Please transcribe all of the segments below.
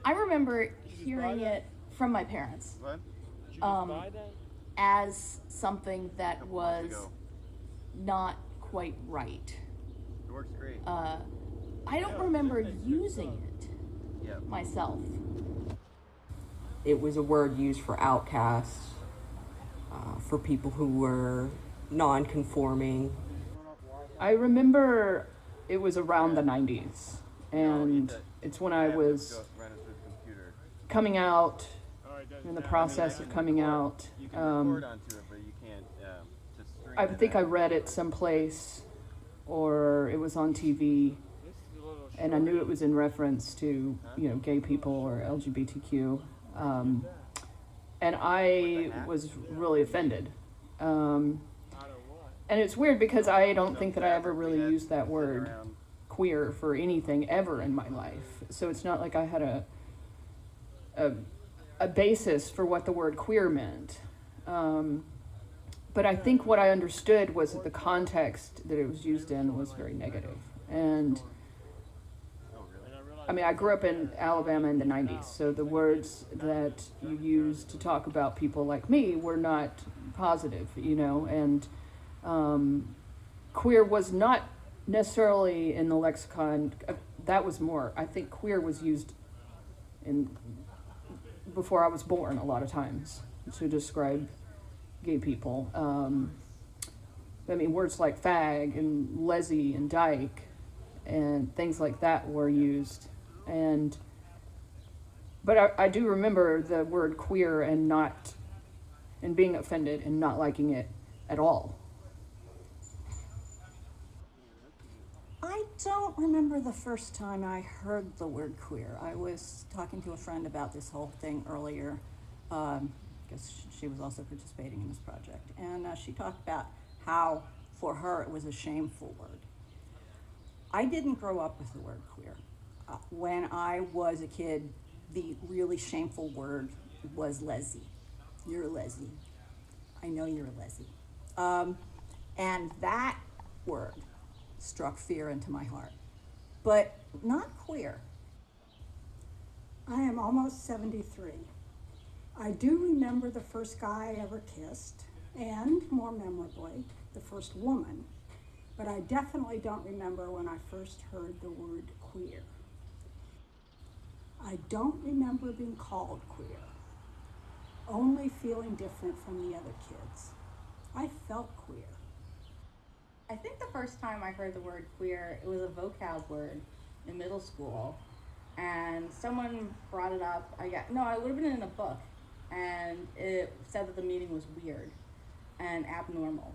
I remember hearing it from my parents. What? Did you just buy that? As something that was not quite right. It works great. I don't remember using it Yeah. myself. It was a word used for outcasts, for people who were non-conforming. I remember it was around the 90s, and it's when I was coming out, in the process of coming out. You can record onto it, but you can't just stream I it. think I read it someplace, or it was on TV, and I knew it was in reference to, gay people or LGBTQ. And I was really offended. And it's weird because I don't think that I ever really used that word queer for anything ever in my life. So it's not like I had a basis for what the word queer meant. But I think what I understood was that the context that it was used in was very negative. And I grew up in Alabama in the 90s, so the words that you used to talk about people like me were not positive, and queer was not necessarily in the lexicon. That was more, I think queer was used before I was born a lot of times to describe gay people. Words like fag and lesy and dyke and things like that were used. But I do remember the word queer and being offended and not liking it at all. I don't remember the first time I heard the word queer. I was talking to a friend about this whole thing earlier, because she was also participating in this project. And she talked about how, for her, it was a shameful word. I didn't grow up with the word queer. When I was a kid, the really shameful word was lesy. You're a lesy. I know you're a lesy. And that word struck fear into my heart, but not queer. I am almost 73. I do remember the first guy I ever kissed, and more memorably, the first woman, but I definitely don't remember when I first heard the word queer. I don't remember being called queer, only feeling different from the other kids. I felt queer. I think the first time I heard the word queer, it was a vocab word in middle school, and someone brought it up. It would have been in a book, and it said that the meaning was weird and abnormal.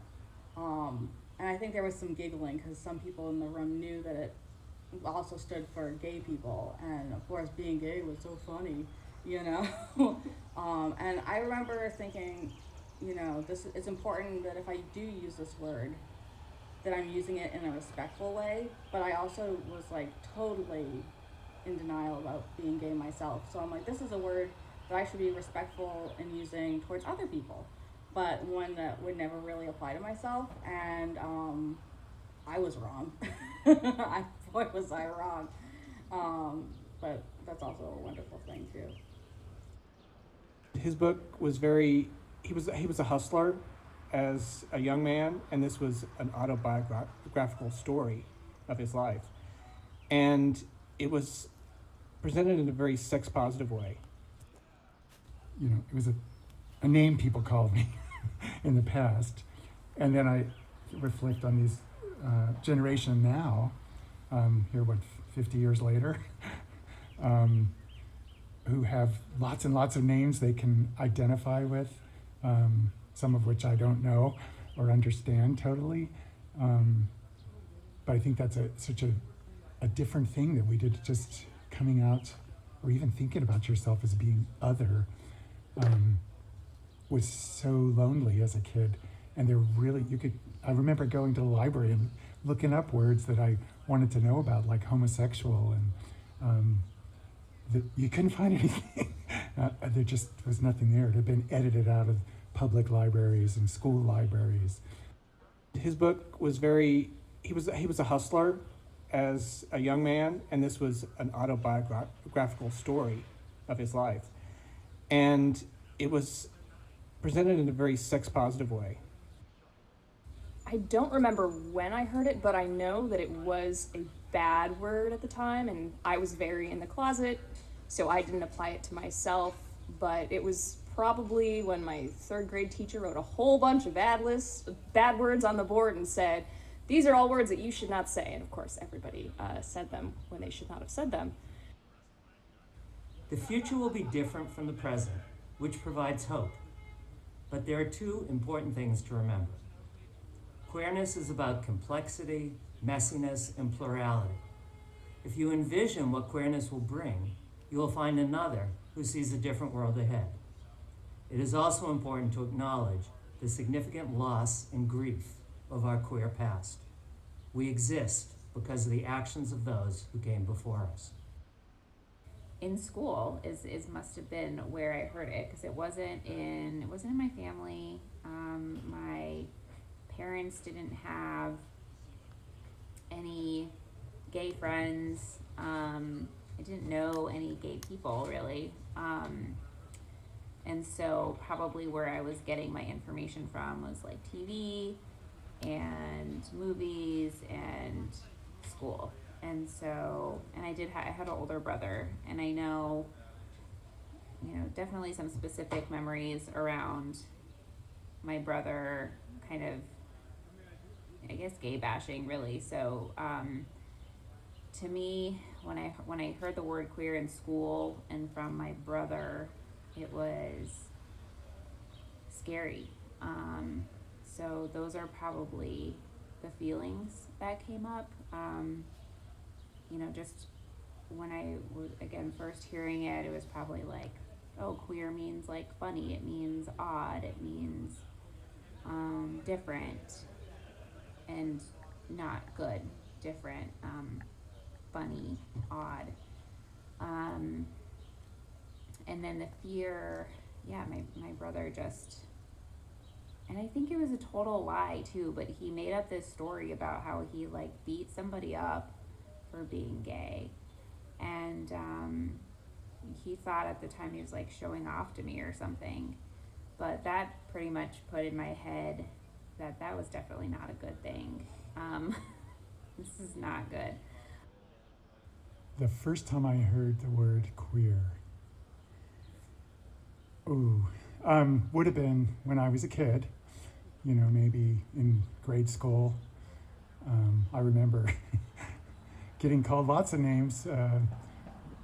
And I think there was some giggling because some people in the room knew that it also stood for gay people, and of course being gay was so funny, and I remember thinking, it's important that if I do use this word, that I'm using it in a respectful way, but I also was totally in denial about being gay myself. So I'm like, this is a word that I should be respectful in using towards other people, but one that would never really apply to myself. And I was wrong. Boy, was I wrong. But that's also a wonderful thing too. His book was he was a hustler as a young man, and this was an autobiographical story of his life. And it was presented in a very sex-positive way. It was a name people called me in the past. And then I reflect on these generation now, here, 50 years later, who have lots and lots of names they can identify with, some of which I don't know or understand totally. But I think that's such a different thing that we did, just coming out or even thinking about yourself as being other, was so lonely as a kid. And I remember going to the library and looking up words that I wanted to know about, like homosexual, and you couldn't find anything. There just was nothing there. It had been edited out of public libraries and school libraries. His book was he was a hustler as a young man, and this was an autobiographical story of his life. And it was presented in a very sex-positive way. I don't remember when I heard it, but I know that it was a bad word at the time, and I was very in the closet, so I didn't apply it to myself, but it was probably when my 3rd grade teacher wrote a whole bunch of bad words on the board and said, these are all words that you should not say, and of course everybody said them when they should not have said them. The future will be different from the present, which provides hope. But there are 2 important things to remember. Queerness is about complexity, messiness, and plurality. If you envision what queerness will bring, you will find another who sees a different world ahead. It is also important to acknowledge the significant loss and grief of our queer past. We exist because of the actions of those who came before us. In school is must have been where I heard it, because it wasn't in my family. My parents didn't have any gay friends. I didn't know any gay people really. And so probably where I was getting my information from was like TV and movies and school. And so, and I had an older brother, and I know, definitely some specific memories around my brother kind of, I guess, gay bashing really. So, to me, when I heard the word queer in school and from my brother, it was scary. So those are probably the feelings that came up. Just when I was, again, first hearing it, it was probably like, oh, queer means like funny, it means odd, it means different and not good, different, funny, odd. And then the fear, my brother just, and I think it was a total lie too, but he made up this story about how he like beat somebody up for being gay. And he thought at the time he was like showing off to me or something. But that pretty much put in my head that was definitely not a good thing. This is not good. The first time I heard the word queer, would have been when I was a kid, maybe in grade school. I remember getting called lots of names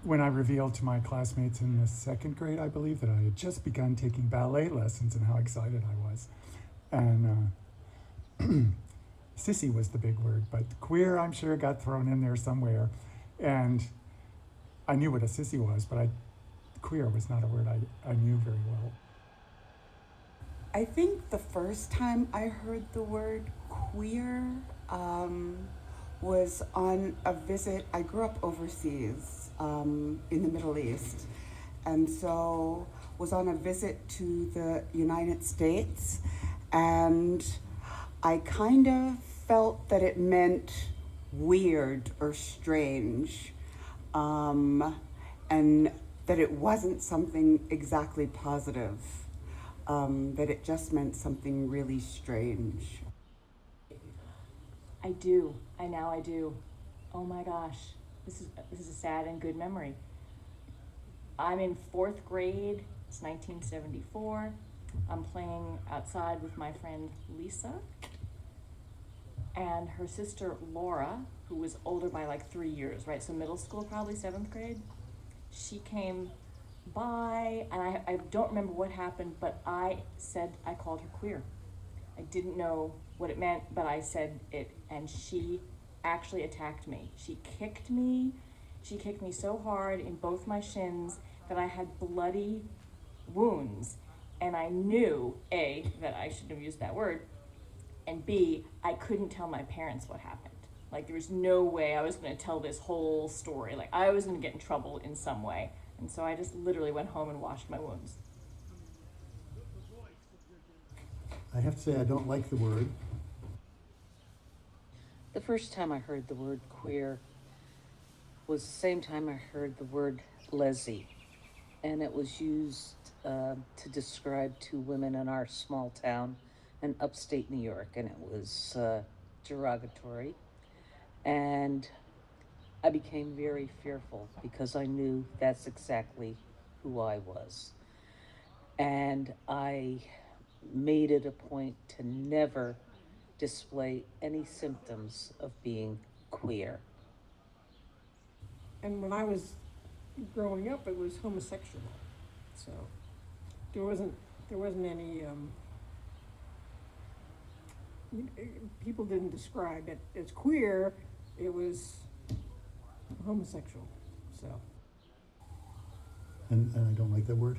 when I revealed to my classmates in the 2nd grade, I believe, that I had just begun taking ballet lessons and how excited I was. And sissy was the big word, but queer, I'm sure, got thrown in there somewhere. And I knew what a sissy was, but queer was not a word I knew very well. I think the first time I heard the word queer was on a visit. I grew up overseas in the Middle East, and so was on a visit to the United States, and I kind of felt that it meant weird or strange, and that it wasn't something exactly positive, that it just meant something really strange. I do. I do. Oh my gosh, this is a sad and good memory. I'm in 4th grade. It's 1974. I'm playing outside with my friend Lisa and her sister Laura, who was older by like 3 years, right? So middle school, probably 7th grade. She came by, and I don't remember what happened, but I called her queer. I didn't know what it meant, but I said it, and she actually attacked me. She kicked me so hard in both my shins that I had bloody wounds, and I knew, A, that I shouldn't have used that word, and B, I couldn't tell my parents what happened. Like, there was no way I was going to tell this whole story. Like, I was going to get in trouble in some way. And so I just literally went home and washed my wounds. I have to say I don't like the word. The first time I heard the word queer was the same time I heard the word lessy. and it was used to describe two women in our small town in upstate New York, and it was derogatory. And I became very fearful because I knew that's exactly who I was. And I made it a point to never display any symptoms of being queer. And when I was growing up, it was homosexual. So there wasn't any, people didn't describe it as queer, it was homosexual, so. And I don't like that word.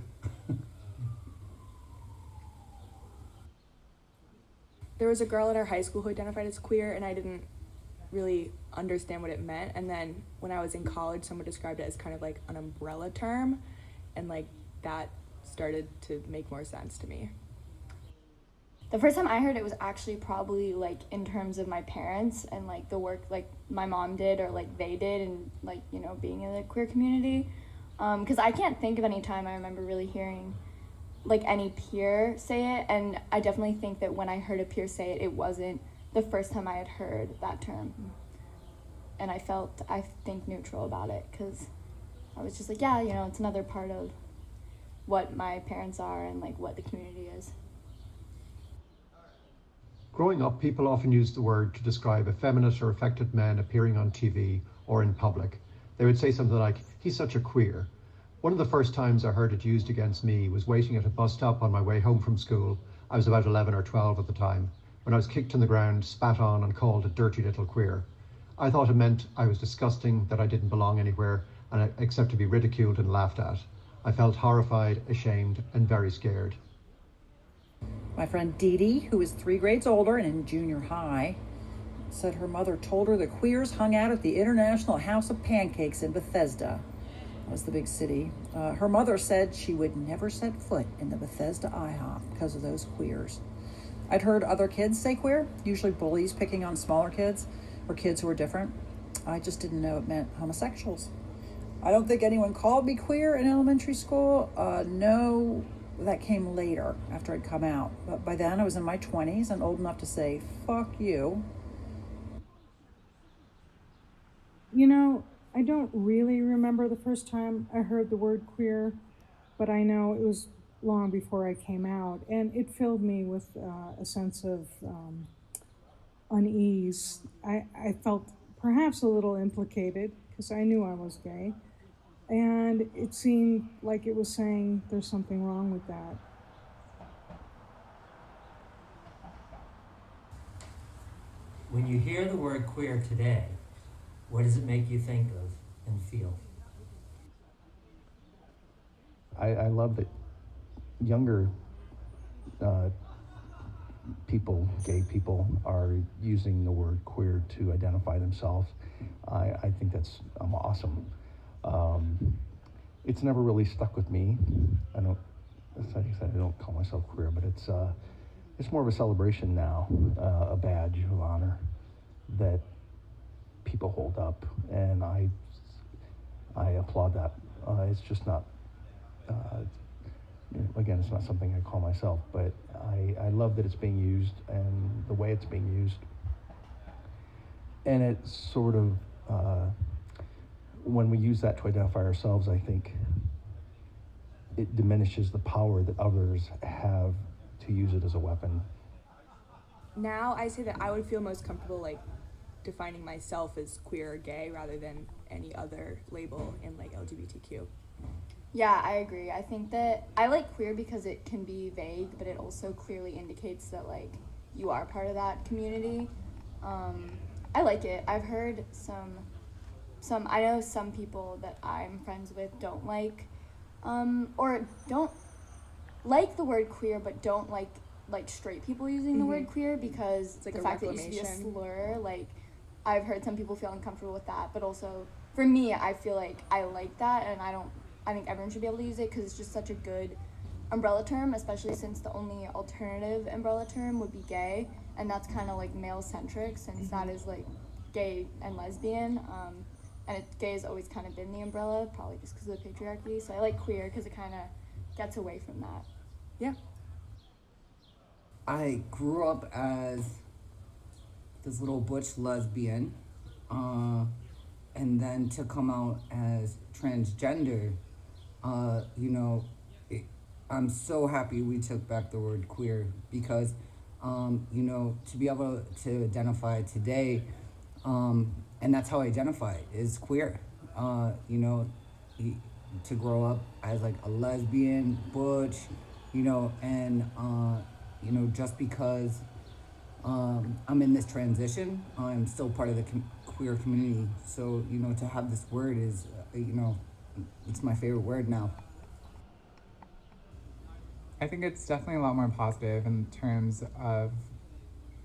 There was a girl at our high school who identified as queer, and I didn't really understand what it meant. And then when I was in college, someone described it as kind of like an umbrella term, and like that started to make more sense to me. The first time I heard it was actually probably like in terms of my parents and like the work like my mom did or like they did, and like, you know, being in the queer community. Because I can't think of any time I remember really hearing like any peer say it, and I definitely think that when I heard a peer say it, it wasn't the first time I had heard that term. And I think, neutral about it, because I was just like, yeah, you know, it's another part of what my parents are and like what the community is. Growing up, people often use the word to describe effeminate or affected men appearing on TV or in public. They would say something like, he's such a queer. One of the first times I heard it used against me was waiting at a bus stop on my way home from school. I was about 11 or 12 at the time, when I was kicked in the ground, spat on, and called a dirty little queer. I thought it meant I was disgusting, that I didn't belong anywhere, and except to be ridiculed and laughed at. I felt horrified, ashamed, and very scared. My friend Dee Dee, who is 3 grades older and in junior high, said her mother told her the queers hung out at the International House of Pancakes in Bethesda. That was the big city. Her mother said she would never set foot in the Bethesda IHOP because of those queers. I'd heard other kids say queer, usually bullies picking on smaller kids or kids who were different. I just didn't know it meant homosexuals. I don't think anyone called me queer in elementary school. No, that came later after I'd come out. But by then I was in my 20s and old enough to say, fuck you. You know, I don't really remember the first time I heard the word queer, but I know it was long before I came out, and it filled me with a sense of unease. I felt perhaps a little implicated because I knew I was gay, and it seemed like it was saying there's something wrong with that. When you hear the word queer today, what does it make you think of and feel? I love that younger people, gay people, are using the word queer to identify themselves. I think that's awesome. It's never really stuck with me. I don't call myself queer, but it's more of a celebration now, a badge of honor that people hold up, and I applaud that. It's just not, again, it's not something I call myself, but I love that it's being used and the way it's being used. And it's sort of, when we use that to identify ourselves, I think it diminishes the power that others have to use it as a weapon. Now I say that I would feel most comfortable like defining myself as queer or gay rather than any other label in like LGBTQ. Yeah, I agree. I think that I like queer because it can be vague, but it also clearly indicates that like you are part of that community. I like it. I've heard I know some people that I'm friends with don't like, or don't like the word queer, but don't like straight people using the word queer because it's like the a fact that it used to be a reclamation. slur, like I've heard some people feel uncomfortable with that, but also for me, I feel like I like that, and I think everyone should be able to use it because it's just such a good umbrella term, especially since the only alternative umbrella term would be gay, and that's kind of like male centric since that is like gay and lesbian. and gay has always kind of been the umbrella, probably just because of the patriarchy. So I like queer because it kind of gets away from that. Yeah. I grew up as this little butch lesbian, and then to come out as transgender, you know, I'm so happy we took back the word queer because, you know, to be able to identify today, and that's how I identify, is queer. You know, to grow up as like a lesbian, butch, you know, and, you know, just because I'm in this transition, I'm still part of the queer community. So, you know, to have this word is, you know, it's my favorite word now. I think it's definitely a lot more positive in terms of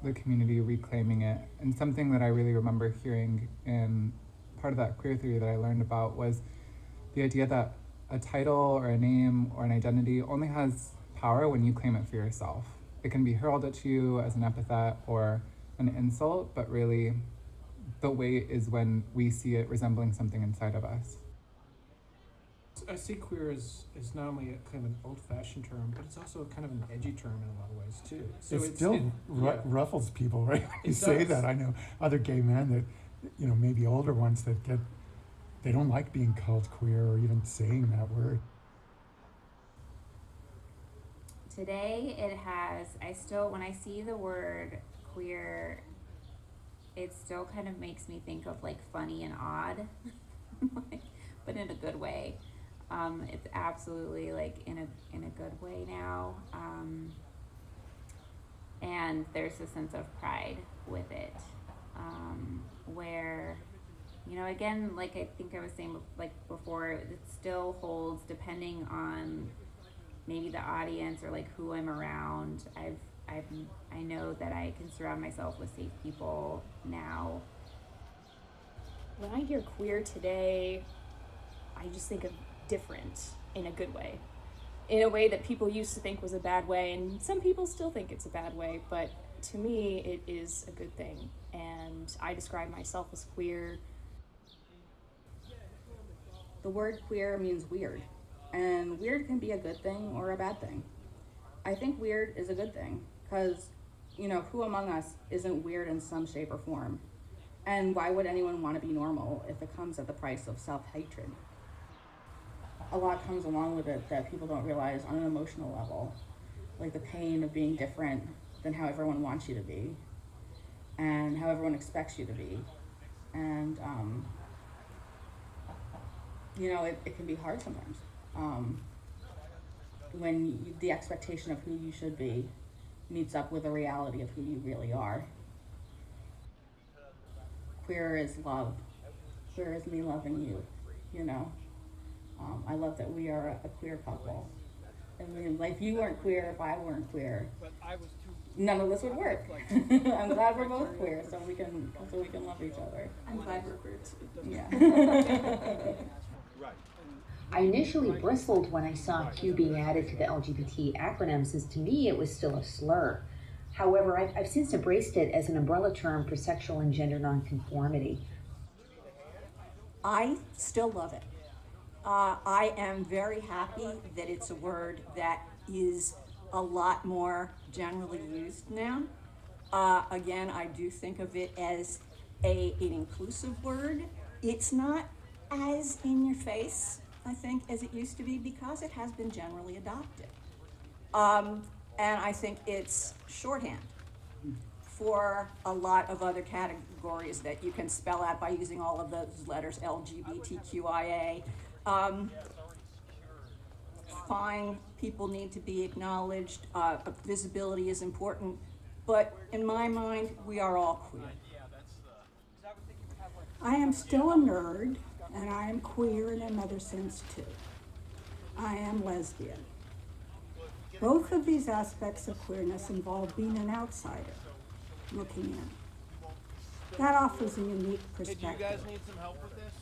the community reclaiming it. And something that I really remember hearing in part of that queer theory that I learned about was the idea that a title or a name or an identity only has power when you claim it for yourself. It can be hurled at you as an epithet or an insult, but really the weight is when we see it resembling something inside of us. I see queer as not only a kind of an old-fashioned term, but it's also kind of an edgy term in a lot of ways too. So it still ruffles people, right? When you say that. I know other gay men that, you know, maybe older ones that they don't like being called queer or even saying that word. Today it has, when I see the word queer, it still kind of makes me think of like funny and odd, but in a good way. It's absolutely like in a good way now. And there's a sense of pride with it, where, you know, again, like I think I was saying like before, it still holds depending on maybe the audience or like who I'm around. I know that I can surround myself with safe people now. When I hear queer today, I just think of different in a good way. In a way that people used to think was a bad way, and some people still think it's a bad way, but to me it is a good thing. And I describe myself as queer. The word queer means weird, and weird can be a good thing or a bad thing. I think weird is a good thing, because, you know, who among us isn't weird in some shape or form? And why would anyone want to be normal if it comes at the price of self-hatred? A lot comes along with it that people don't realize on an emotional level, like the pain of being different than how everyone wants you to be, and how everyone expects you to be. And, you know, it can be hard sometimes. When the expectation of who you should be meets up with the reality of who you really are. Queer is love. Queer is me loving you, you know. I love that we are a queer couple. I mean, like, if you weren't queer, if I weren't queer, none of this would work. I'm glad we're both queer, so we can love each other. I'm glad we're queer too. Yeah. I initially bristled when I saw Q being added to the LGBT acronym, since to me it was still a slur. However, I've since embraced it as an umbrella term for sexual and gender nonconformity. I still love it. I am very happy that it's a word that is a lot more generally used now. Again, I do think of it as an inclusive word. It's not as in your face, I think, as it used to be, because it has been generally adopted. And I think it's shorthand for a lot of other categories that you can spell out by using all of those letters, LGBTQIA. Fine, people need to be acknowledged, visibility is important, but in my mind, we are all queer. I am still a nerd, and I am queer in another sense too. I am lesbian. Both of these aspects of queerness involve being an outsider, looking in. That offers a unique perspective. Did you guys need some help with this?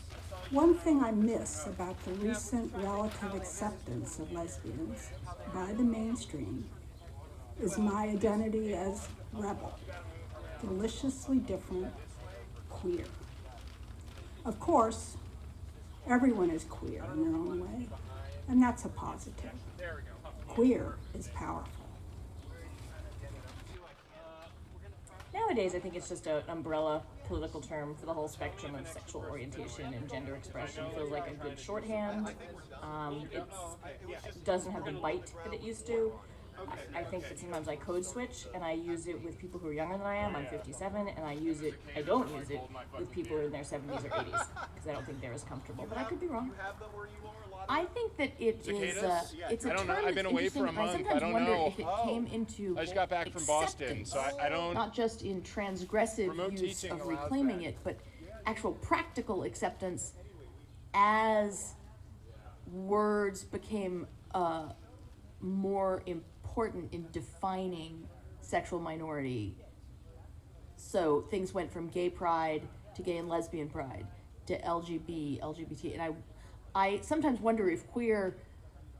One thing I miss about the recent relative acceptance of lesbians by the mainstream is my identity as rebel, deliciously different, queer. Of course, everyone is queer in their own way, and that's a positive. Queer is powerful. Nowadays, I think it's just an umbrella political term for the whole spectrum of sexual orientation and gender expression. It feels like a good shorthand. It doesn't have the bite that it used to. I think that sometimes I code switch, and I use it with people who are younger than I am. I'm 57, and I don't use it with people in their 70s or 80s, because I don't think they're as comfortable, but I could be wrong. I think that it's a term I've been away for a month. I sometimes wonder if it came into I just got back from Boston, so I don't... Not just in transgressive use of reclaiming it, but actual practical acceptance as words became more important in defining sexual minority. So things went from gay pride to gay and lesbian pride to LGBT, and I sometimes wonder if queer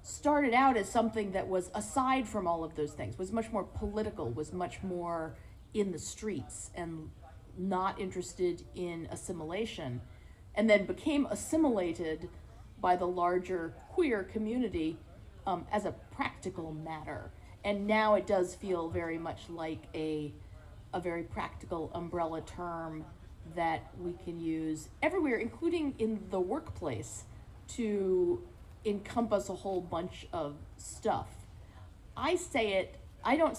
started out as something that was aside from all of those things, was much more political, was much more in the streets and not interested in assimilation, and then became assimilated by the larger queer community as a practical matter. And now it does feel very much like a very practical umbrella term that we can use everywhere, including in the workplace, to encompass a whole bunch of stuff. I don't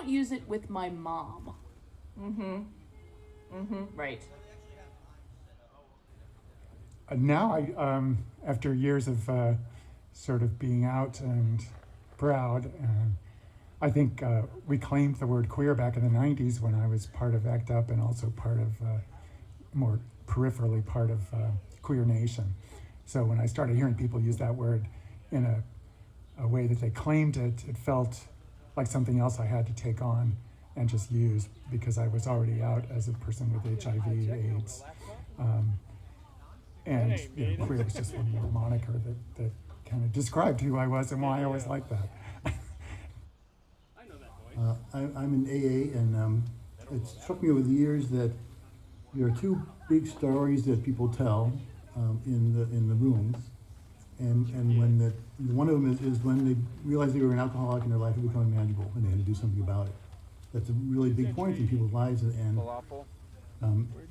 use it with my mom. Right. Now after years of sort of being out and proud, I think we claimed the word queer back in the 90s when I was part of ACT UP and also part of, more peripherally part of Queer Nation. So when I started hearing people use that word in a way that they claimed it, it felt like something else I had to take on and just use, because I was already out as a person with HIV, AIDS. And queer was just one more moniker that kind of described who I was and why I was like that. I'm in AA, and it struck me over the years that there are two big stories that people tell in the rooms, and when one of them is when they realized they were an alcoholic and their life had become unmanageable and they had to do something about it. That's a really big point in people's lives, and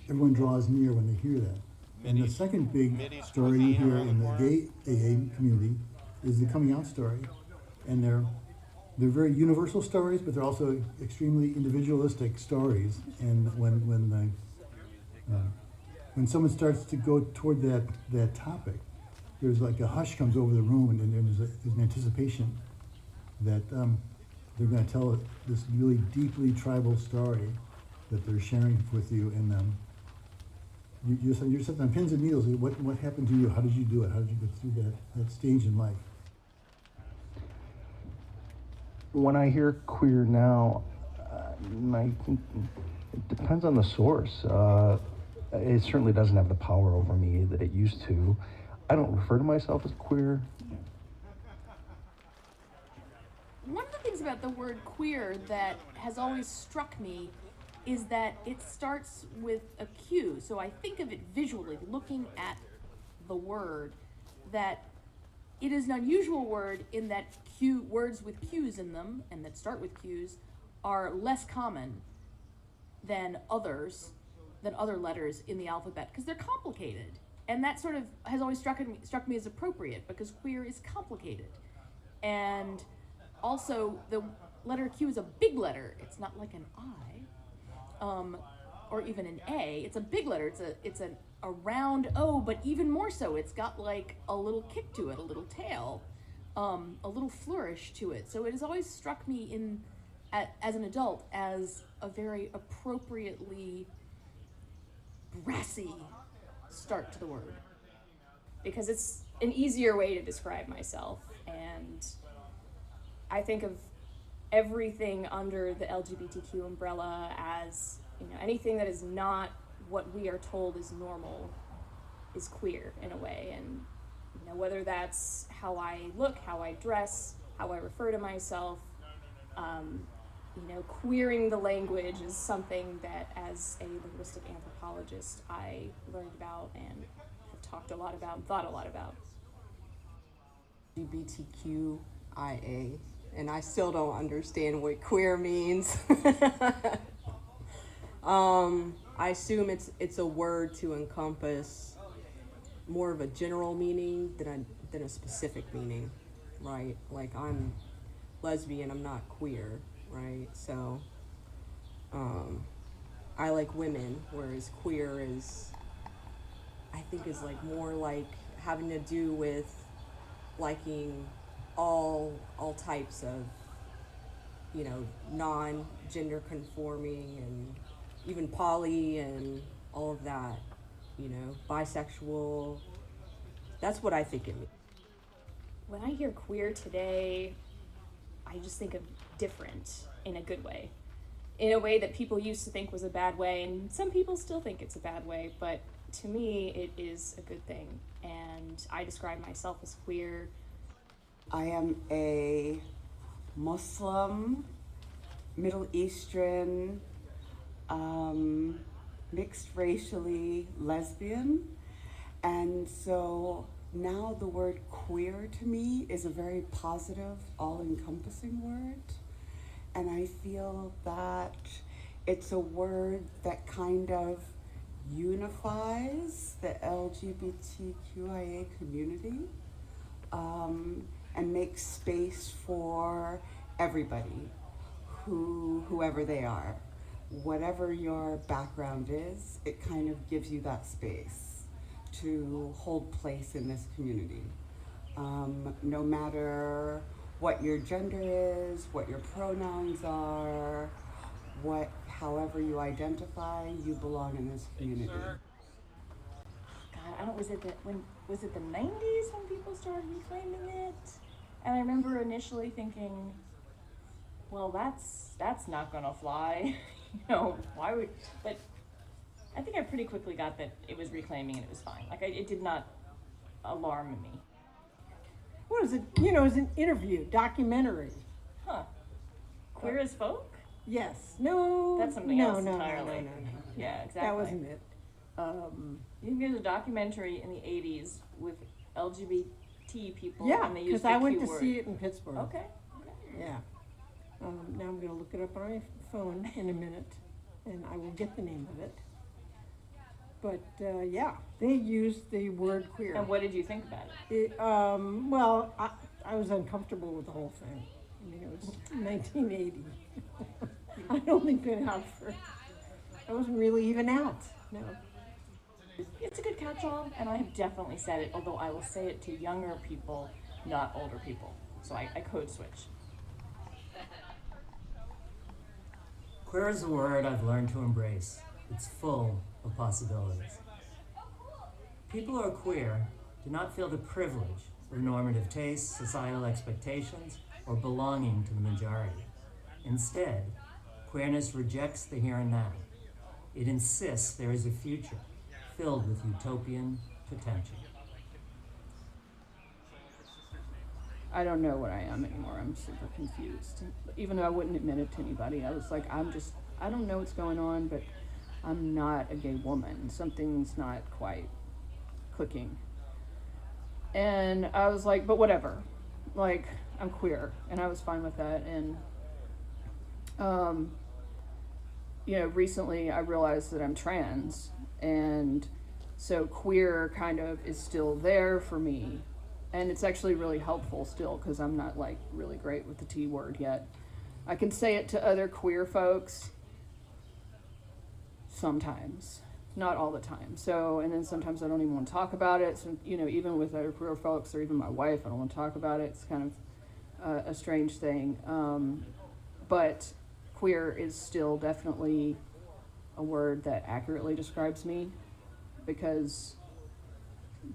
everyone draws near when they hear that. And the second big story you hear in the gay AA community is the coming out story, and they're very universal stories, but they're also extremely individualistic stories. And when someone starts to go toward that topic, there's like a hush comes over the room, and there's an anticipation that they're going to tell this really deeply tribal story that they're sharing with you, and you're set on pins and needles. What happened to you? How did you do it? How did you get through that stage in life? When I hear queer now, I think it depends on the source. It certainly doesn't have the power over me that it used to. I don't refer to myself as queer. One of the things about the word queer that has always struck me is that it starts with a Q. So I think of it visually, looking at the word, that it is an unusual word in that words with Q's in them and that start with Q's are less common than other letters in the alphabet, because they're complicated. And that sort of has always struck me as appropriate, because queer is complicated. And also the letter Q is a big letter. It's not like an I, or even an A. It's a big letter. It's a round O, but even more so, it's got like a little kick to it, a little tail, a little flourish to it. So it has always struck me as an adult as a very appropriately brassy start to the word. Because it's an easier way to describe myself, and I think of everything under the LGBTQ umbrella as, anything that is not what we are told is normal is queer in a way. And whether that's how I look, how I dress, how I refer to myself, queering the language is something that, as a linguistic anthropologist, I learned about and have talked a lot about and thought a lot about. LGBTQIA, and I still don't understand what queer means. I assume it's a word to encompass more of a general meaning than a specific meaning, right? Like, I'm lesbian, I'm not queer, right? So I like women, whereas queer is, I think, is like more like having to do with liking all types of, non-gender conforming and even poly and all of that, bisexual. That's what I think it means. When I hear queer today, I just think of different in a good way. In a way that people used to think was a bad way, and some people still think it's a bad way, but to me, it is a good thing. And I describe myself as queer. I am a Muslim, Middle Eastern, mixed racially lesbian. And so now the word queer to me is a very positive, all-encompassing word. And I feel that it's a word that kind of unifies the LGBTQIA community, and makes space for everybody, whoever they are. Whatever your background is, it kind of gives you that space to hold place in this community. No matter what your gender is, what your pronouns are, however you identify, you belong in this community. God, was it the 90s when people started reclaiming it? And I remember initially thinking, well, that's not gonna fly. Why would, but I think I pretty quickly got that it was reclaiming and it was fine. Like, it did not alarm me. What is it? It was an interview, documentary. Huh. Queer as folk? Yes. No. That's something else entirely. No. Yeah, exactly. That wasn't it. You think there's a documentary in the 80s with LGBT people, Yeah, and they used because the I went Q to word. see it in Pittsburgh. Okay. Yeah. Now I'm going to look it up on my phone in a minute, and I will get the name of it. But yeah, they used the word queer. And what did you think about it? Well, I was uncomfortable with the whole thing. I mean, it was 1980. I'd only been out I wasn't really even out. No. It's a good catch-all, and I have definitely said it, although I will say it to younger people, not older people. So I code switch. Queer is a word I've learned to embrace. It's full of possibilities. People who are queer do not feel the privilege of normative tastes, societal expectations, or belonging to the majority. Instead, queerness rejects the here and now. It insists there is a future filled with utopian potential. I don't know what I am anymore. I'm super confused. Even though I wouldn't admit it to anybody, I was like, I don't know what's going on, but I'm not a gay woman. Something's not quite clicking. And I was like, but whatever. Like, I'm queer, and I was fine with that. And, recently I realized that I'm trans, and so queer kind of is still there for me. And it's actually really helpful still, because I'm not like really great with the T word yet. I can say it to other queer folks sometimes, not all the time. So, and then sometimes I don't even want to talk about it. So, even with other queer folks or even my wife, I don't want to talk about it. It's kind of a strange thing. But queer is still definitely a word that accurately describes me, because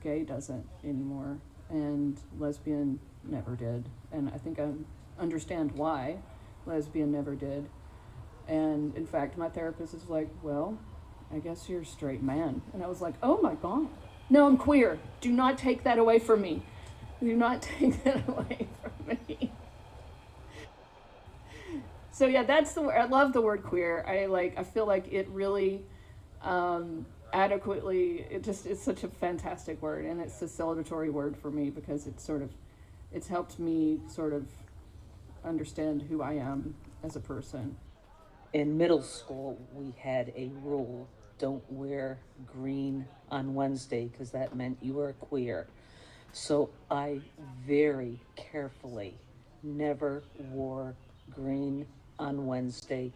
gay doesn't anymore. And lesbian never did. And I think I understand why lesbian never did. And in fact, my therapist is like, well, I guess you're a straight man. And I was like, oh my God. No, I'm queer. Do not take that away from me. Do not take that away from me. So yeah, that's the word. I love the word queer. I feel like it really adequately, it's such a fantastic word, and it's a celebratory word for me because it's helped me sort of understand who I am as a person. In middle school, we had a rule: don't wear green on Wednesday because that meant you were queer. So I very carefully never wore green on Wednesday,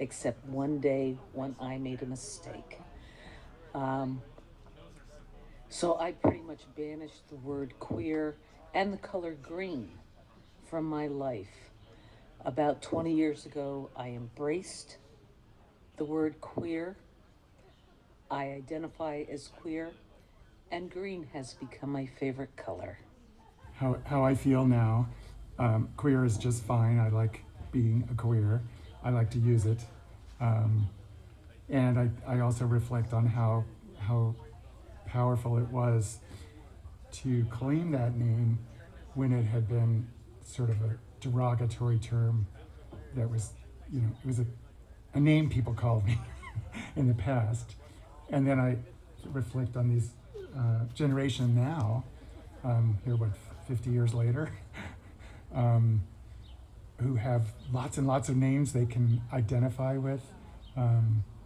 except one day when I made a mistake. So I pretty much banished the word queer and the color green from my life. About 20 years ago, I embraced the word queer. I identify as queer, and green has become my favorite color. How I feel now, queer is just fine. I like being a queer. I like to use it. And I also reflect on how powerful it was to claim that name when it had been sort of a derogatory term that was, it was a name people called me in the past. And then I reflect on these generation now, here, 50 years later, who have lots and lots of names they can identify with,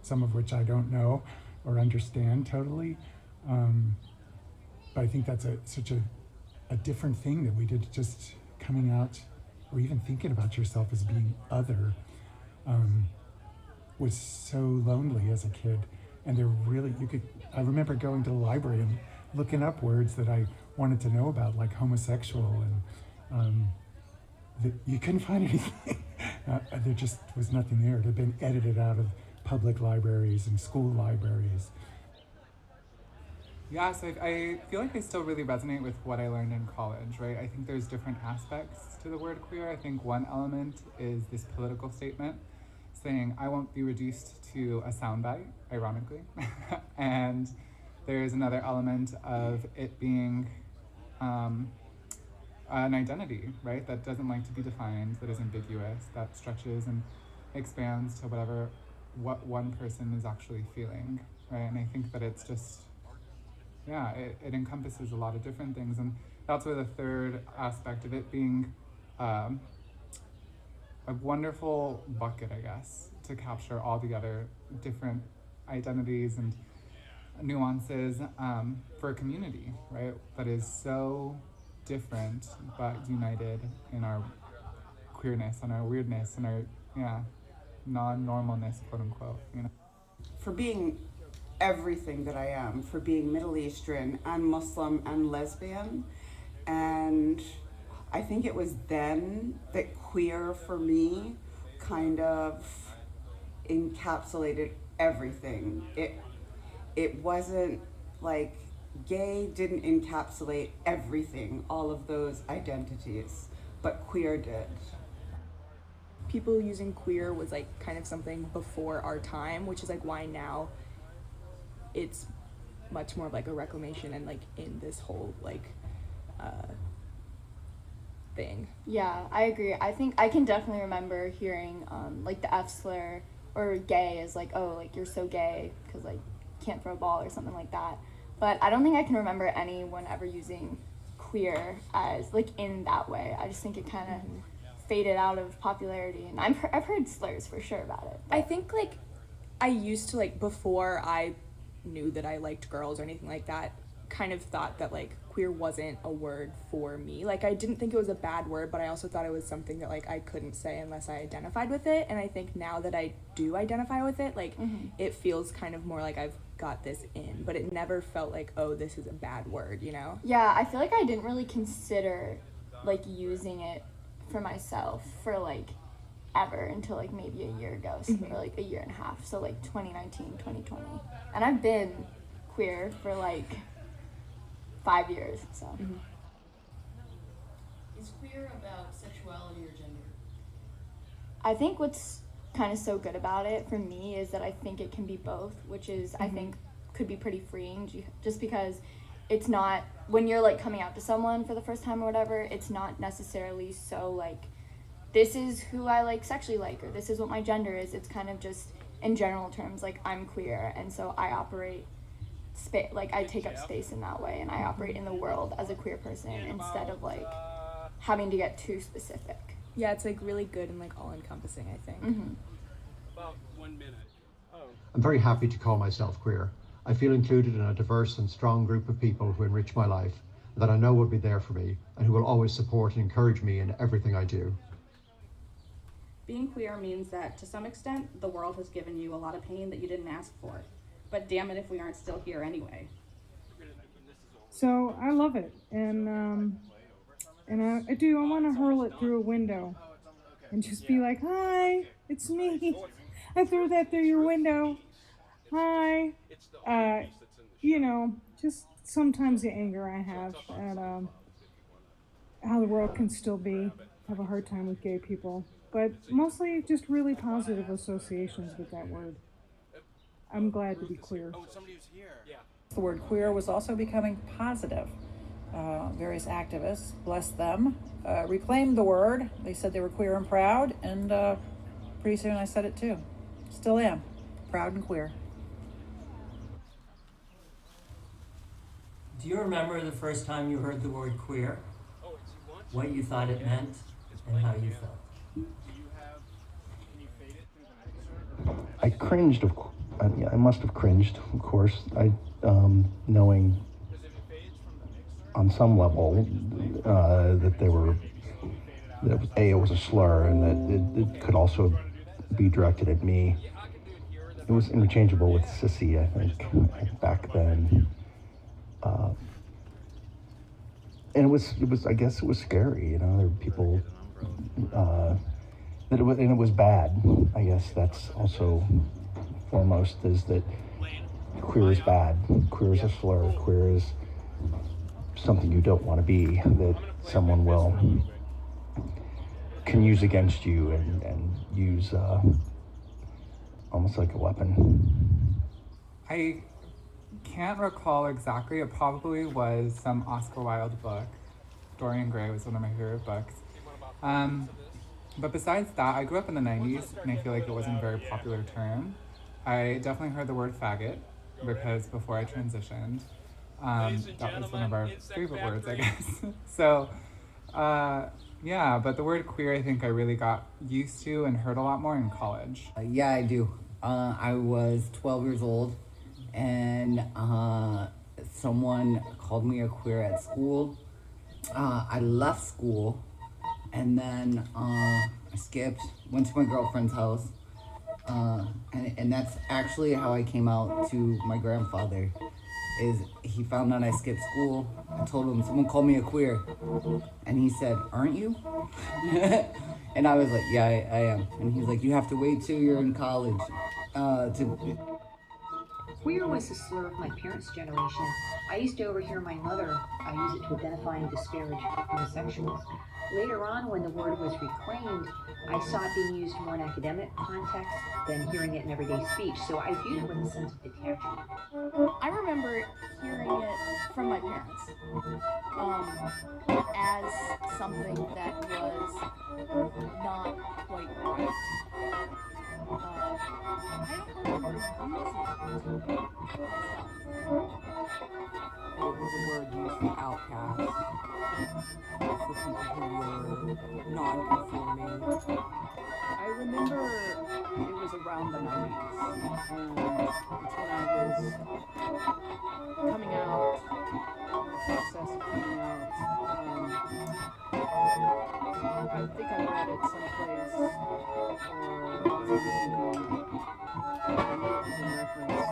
some of which I don't know or understand totally. But I think that's such a different thing that we did, just coming out or even thinking about yourself as being other, was so lonely as a kid. And they're really, I remember going to the library and looking up words that I wanted to know about, like homosexual, and you couldn't find anything. There just was nothing there. It had been edited out of public libraries and school libraries. Yeah, so I feel like I still really resonate with what I learned in college, right? I think there's different aspects to the word queer. I think one element is this political statement saying, I won't be reduced to a soundbite, ironically. And there's another element of it being an identity, right? That doesn't like to be defined, that is ambiguous, that stretches and expands to what one person is actually feeling, right? And I think that it's just, yeah, it encompasses a lot of different things. And that's where the third aspect of it being a wonderful bucket, I guess, to capture all the other different identities and nuances for a community, right? That is so different but united in our queerness and our weirdness and our, non-normalness, quote unquote, For being everything that I am, for being Middle Eastern and Muslim and lesbian. And I think it was then that queer for me kind of encapsulated everything. It wasn't like gay didn't encapsulate everything, all of those identities, but queer did. People using queer was like kind of something before our time, which is like why now it's much more of like a reclamation and like in this whole like thing. Yeah, I agree. I think I can definitely remember hearing like the F slur or gay is like, oh, like you're so gay because like can't throw a ball or something like that. But I don't think I can remember anyone ever using queer as like in that way. I just think it kind of faded out of popularity, and I've heard slurs for sure about it. I think like I used to, like, before I knew that I liked girls or anything like that, kind of thought that like queer wasn't a word for me. Like I didn't think it was a bad word, but I also thought it was something that like I couldn't say unless I identified with it. And I think now that I do identify with it, like it feels kind of more like I've got this in, but it never felt like, oh, this is a bad word, you know? Yeah, I feel like I didn't really consider like using it for myself for like ever until like maybe a year ago, so, or like a year and a half, so like 2019, 2020. And I've been queer for like 5 years, so. Is queer about sexuality or gender? I think what's kind of so good about it for me is that I think it can be both, which is I think could be pretty freeing, just because it's not, when you're like coming out to someone for the first time or whatever, it's not necessarily so like this is who I like sexually like, or this is what my gender is. It's kind of just in general terms, like I'm queer, and so I operate like I take up space in that way, and I operate in the world as a queer person instead of like having to get too specific. Yeah, it's like really good and like all encompassing, I think. About 1 minute. I'm very happy to call myself queer. I feel included in a diverse and strong group of people who enrich my life, that I know will be there for me and who will always support and encourage me in everything I do. Being queer means that to some extent the world has given you a lot of pain that you didn't ask for. But damn it if we aren't still here anyway. So I love it, and I do. I want to hurl it through a window, and just be like, "Hi, it's me." I threw that through your window. Hi. You know, just sometimes the anger I have at how the world can still have a hard time with gay people, but mostly just really positive associations with that word. I'm glad to be queer. The word queer was also becoming positive. Various activists, bless them, reclaimed the word. They said they were queer and proud, and pretty soon I said it too. Still am, proud and queer. Do you remember the first time you heard the word queer? What you thought it meant and how you felt? I cringed, I must have cringed, of course. Knowing on some level that it was a slur, and that it could also be directed at me. It was interchangeable with sissy, I think, back then. And I guess it was scary, you know, there were people, and it was bad. I guess that's also foremost, is that queer is bad. Queer is a slur. Queer is something you don't want to be, that someone can use against you and use almost like a weapon. I can't recall exactly. It probably was some Oscar Wilde book. Dorian Gray was one of my favorite books. But besides that, I grew up in the 90s, and I feel like it wasn't a very popular term. I definitely heard the word faggot, because before I transitioned, that was one of our favorite words, I guess. So, yeah, but the word queer, I think I really got used to and heard a lot more in college. Yeah, I do. I was 12 years old, and someone called me a queer at school. I left school, and then I skipped, went to my girlfriend's house, and that's actually how I came out to my grandfather. Is he found out I skipped school. I told him someone called me a queer, and he said, "Aren't you?" And I was like, "Yeah, I am." And he's like, "You have to wait till you're in college Queer was a slur of my parents' generation. I used to overhear my mother use it to identify and disparage homosexuals. Later on, when the word was reclaimed, I saw it being used more in academic context than hearing it in everyday speech, so I viewed it with a sense of detachment. I remember hearing it from my parents as something that was not quite right. I don't remember using it myself. It was a word used for outcasts, for people who were non-conforming. I remember it was around the 90s, and it's when I was coming out, in the process of coming out. I think I read it someplace, or was listening to and it was in reference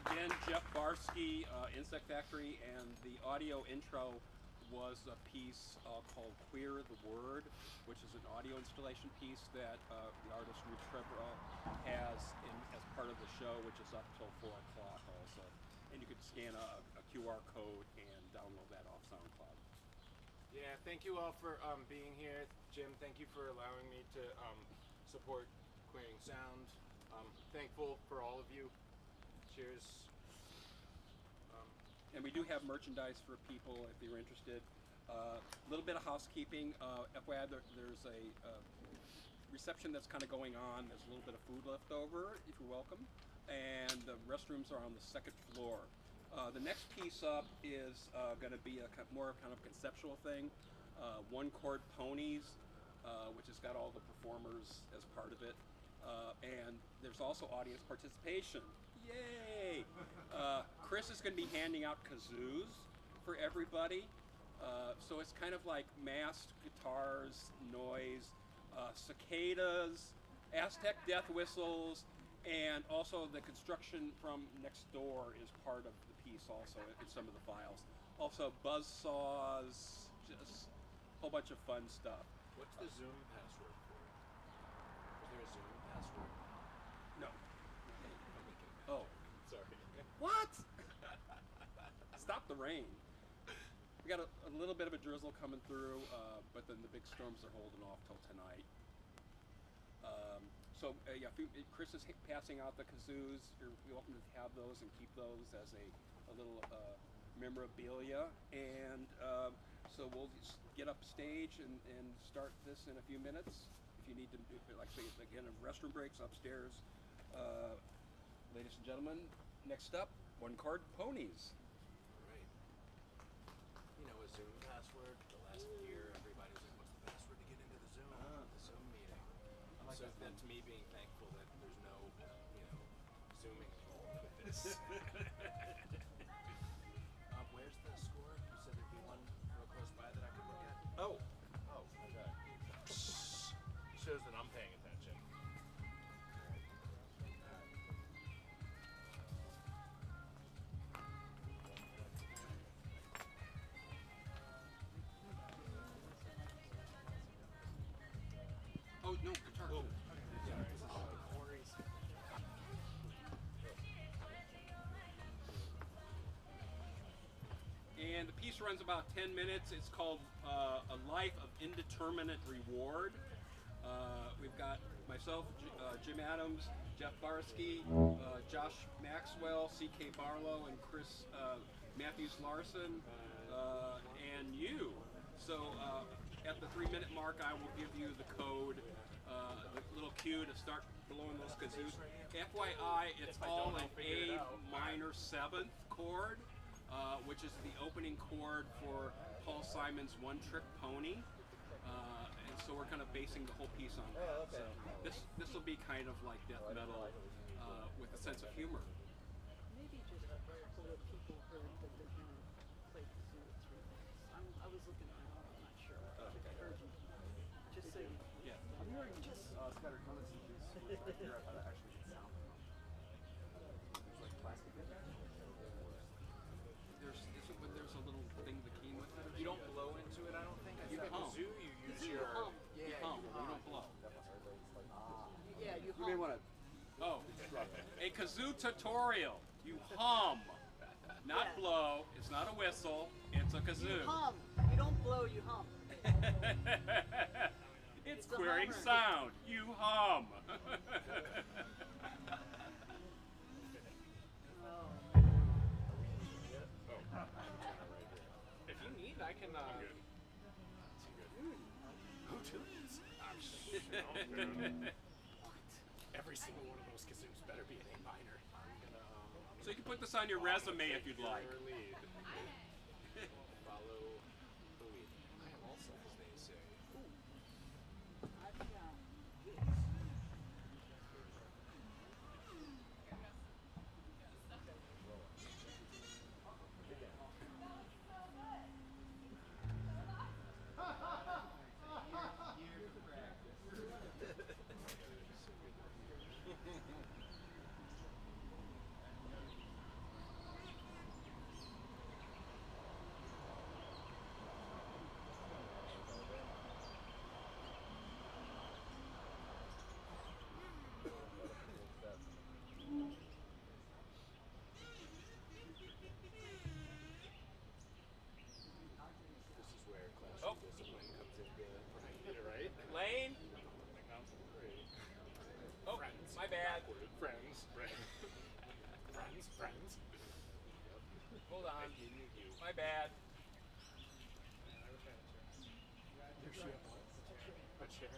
Again, Jeff Barsky, Insect Factory, and the audio intro was a piece called Queer the Word, which is an audio installation piece that the artist Ruth Trevorrow has as part of the show, which is up till 4 o'clock also. And you could scan a QR code and download that off SoundCloud. Yeah, thank you all for being here. Jim, thank you for allowing me to support Queering Sound. Thankful for all of you. Cheers. And we do have merchandise for people if you're interested. A little bit of housekeeping. FYI, there's a reception that's kind of going on. There's a little bit of food left over, if you're welcome. And the restrooms are on the 2nd floor. The next piece up is going to be a more kind of conceptual thing. Chord Ponies, which has got all the performers as part of it. And there's also audience participation. Yay! Chris is going to be handing out kazoos for everybody. So it's kind of like masked guitars, noise, cicadas, AZTEC death whistles, and also the construction from next door is part of the piece also in some of the files. Also BUZZSAWS, just a whole bunch of fun stuff. What's the Zoom password for? Is there a Zoom password? No. Oh, sorry. What? Stop the rain. We got a little bit of a drizzle coming through, but then the big storms are holding off till tonight. Yeah, Chris is passing out the kazoos. You're welcome to have those and keep those as a little memorabilia. And so we'll just get up stage and start this in a few minutes. If you need to, like I say, again, restroom breaks upstairs. Ladies and gentlemen, next up, Chord Ponies. Right. You know, a Zoom password. The last year, everybody was like, "What's the password to get into the Zoom?" The Zoom meeting. So that's me being thankful that there's no, Zooming involved with this. Where's the score? You said there'd be one real close by that I could look at. Oh, okay. Shows that I'm paying attention. Oh, no, guitar. Oh. And the piece runs about 10 minutes. It's called A Life of Indeterminate Reward. We've got myself, Jim Adams, Jeff Barsky, Josh Maxwell, C.K. Barlow, and Chris Matthews Larson, and you. So at the 3-minute mark, I will give you the code, the little cue to start blowing those kazoos. FYI, it's all an A minor 7th chord, which is the opening chord for Paul Simon's One Trick Pony. And so we're kind of basing the whole piece on that. So this will be kind of like death metal with a sense of humor. Maybe just a couple of people heard that they're going to play kazoo at 3 minutes. I was looking around, I'm not sure. Urgent. Just so you know. Yeah. I'm hearing just... Scattered comments and just figure out how to actually get sound. There's like plastic in there. There's a little thing that came with it. You don't blow into it, I don't think. You I've can got A kazoo tutorial. You hum, not blow. It's not a whistle. It's a kazoo. You hum. You don't blow, you hum. It's queering sound. You hum. If you need, I can. Who tunes? Every single one of those kazoos better be an A minor. So you can put this on your resume if you'd like. Follow the lead. I am also, as they say. Lane? Oh, Friends. my bad. Friends. Friends. Hold on. My bad. A chair.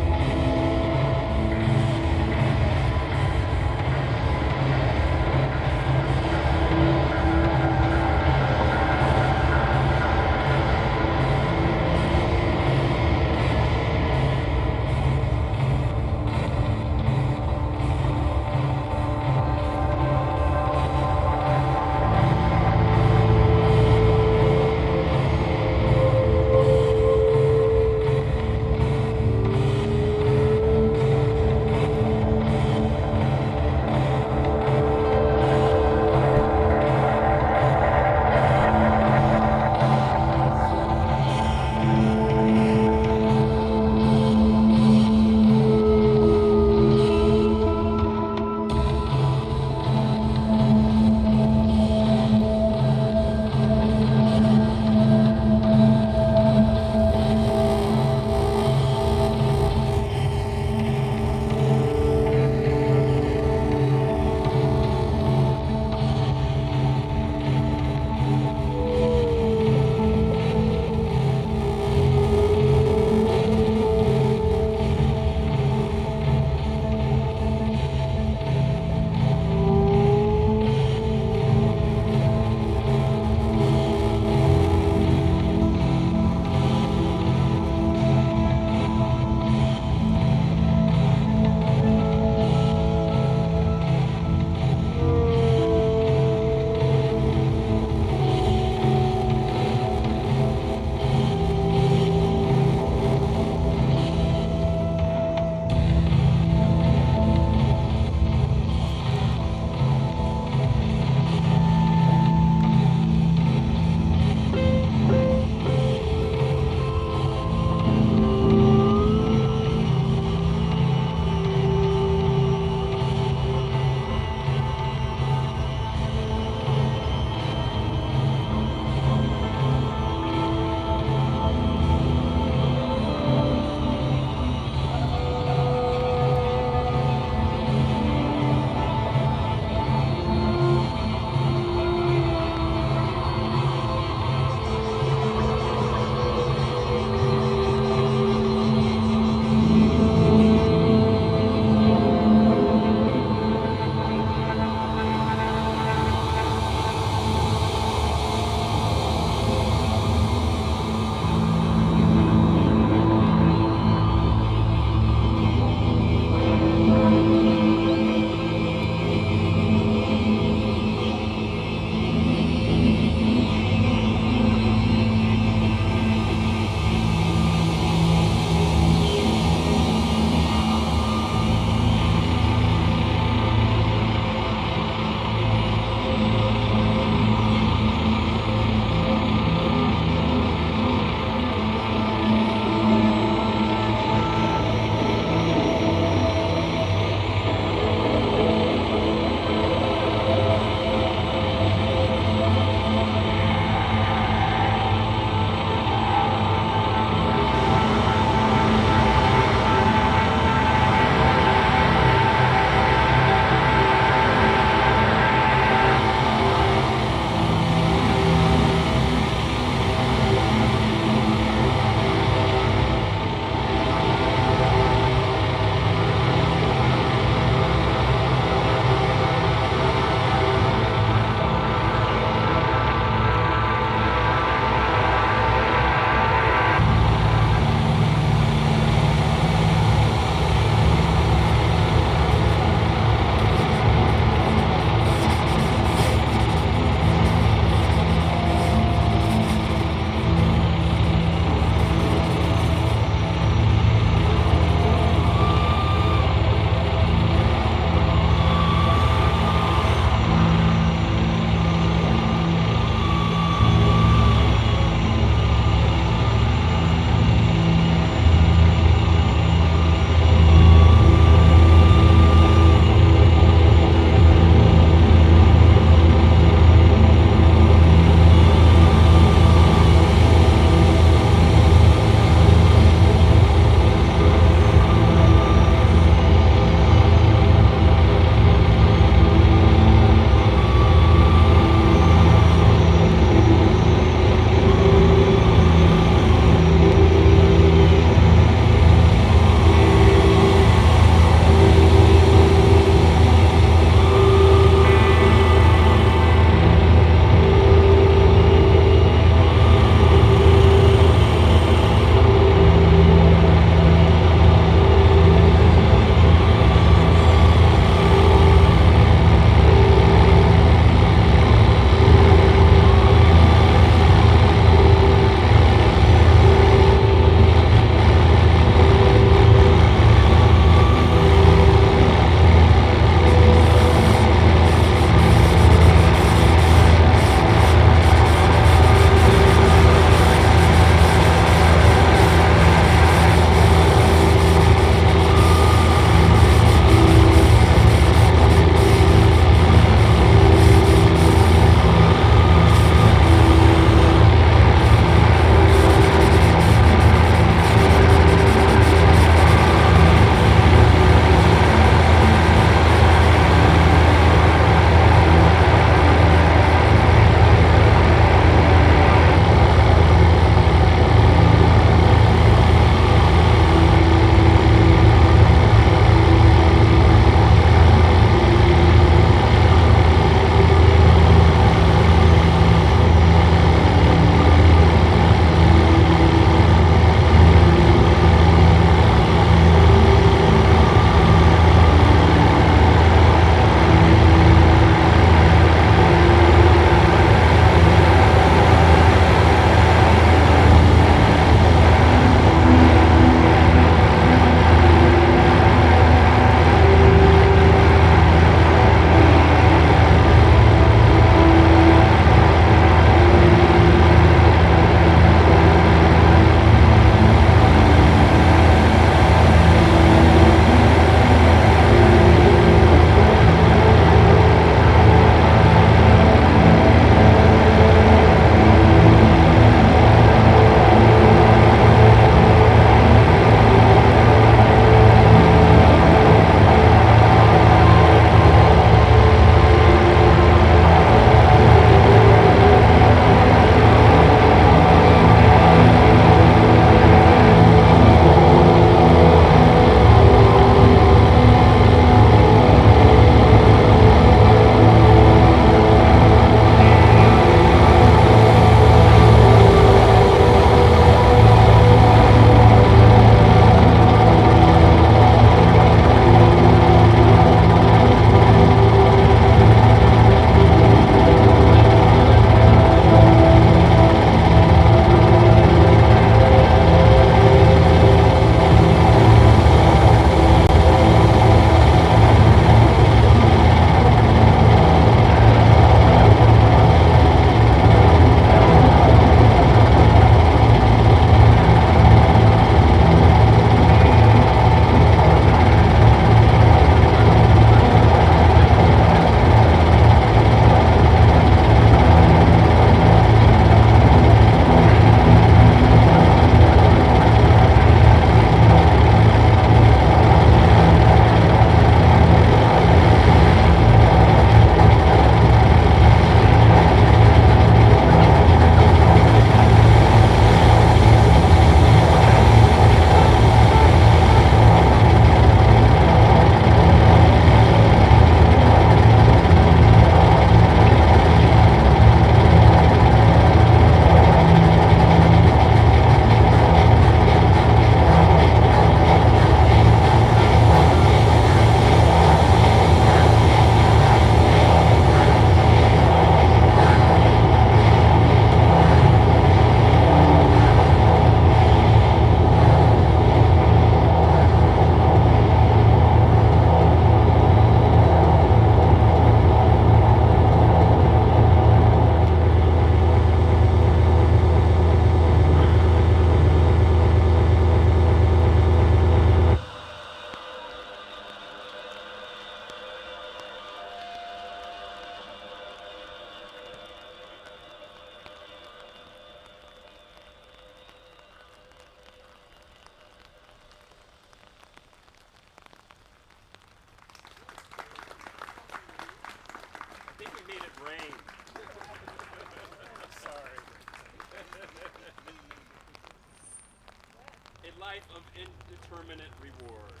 life of indeterminate reward.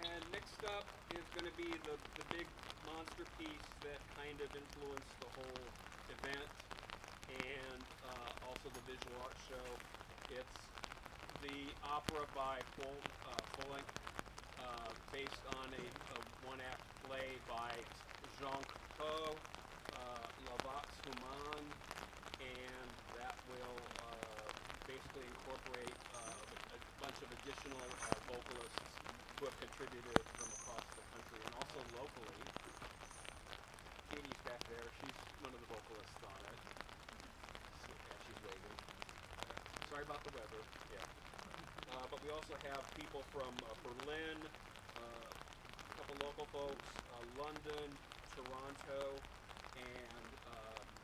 And next up is going to be the big monster piece that kind of influenced the whole event and also the visual art show. It's the opera by Full based on a one-act play by Jean Cocteau, Humaine, and that will basically incorporate a bunch of additional vocalists who have contributed from across the country and also locally. Katie's back there. She's one of the vocalists on it. Yeah, she's waving. Sorry about the weather. Yeah. But we also have people from Berlin, a couple local folks, London, Toronto, and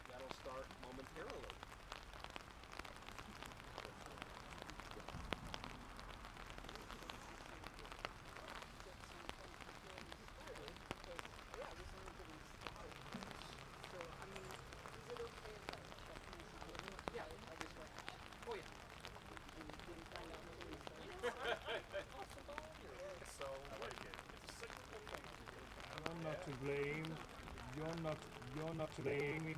that'll start momentarily. I'm not to blame. You're not to blame me.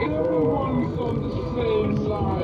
Everyone's on the same line.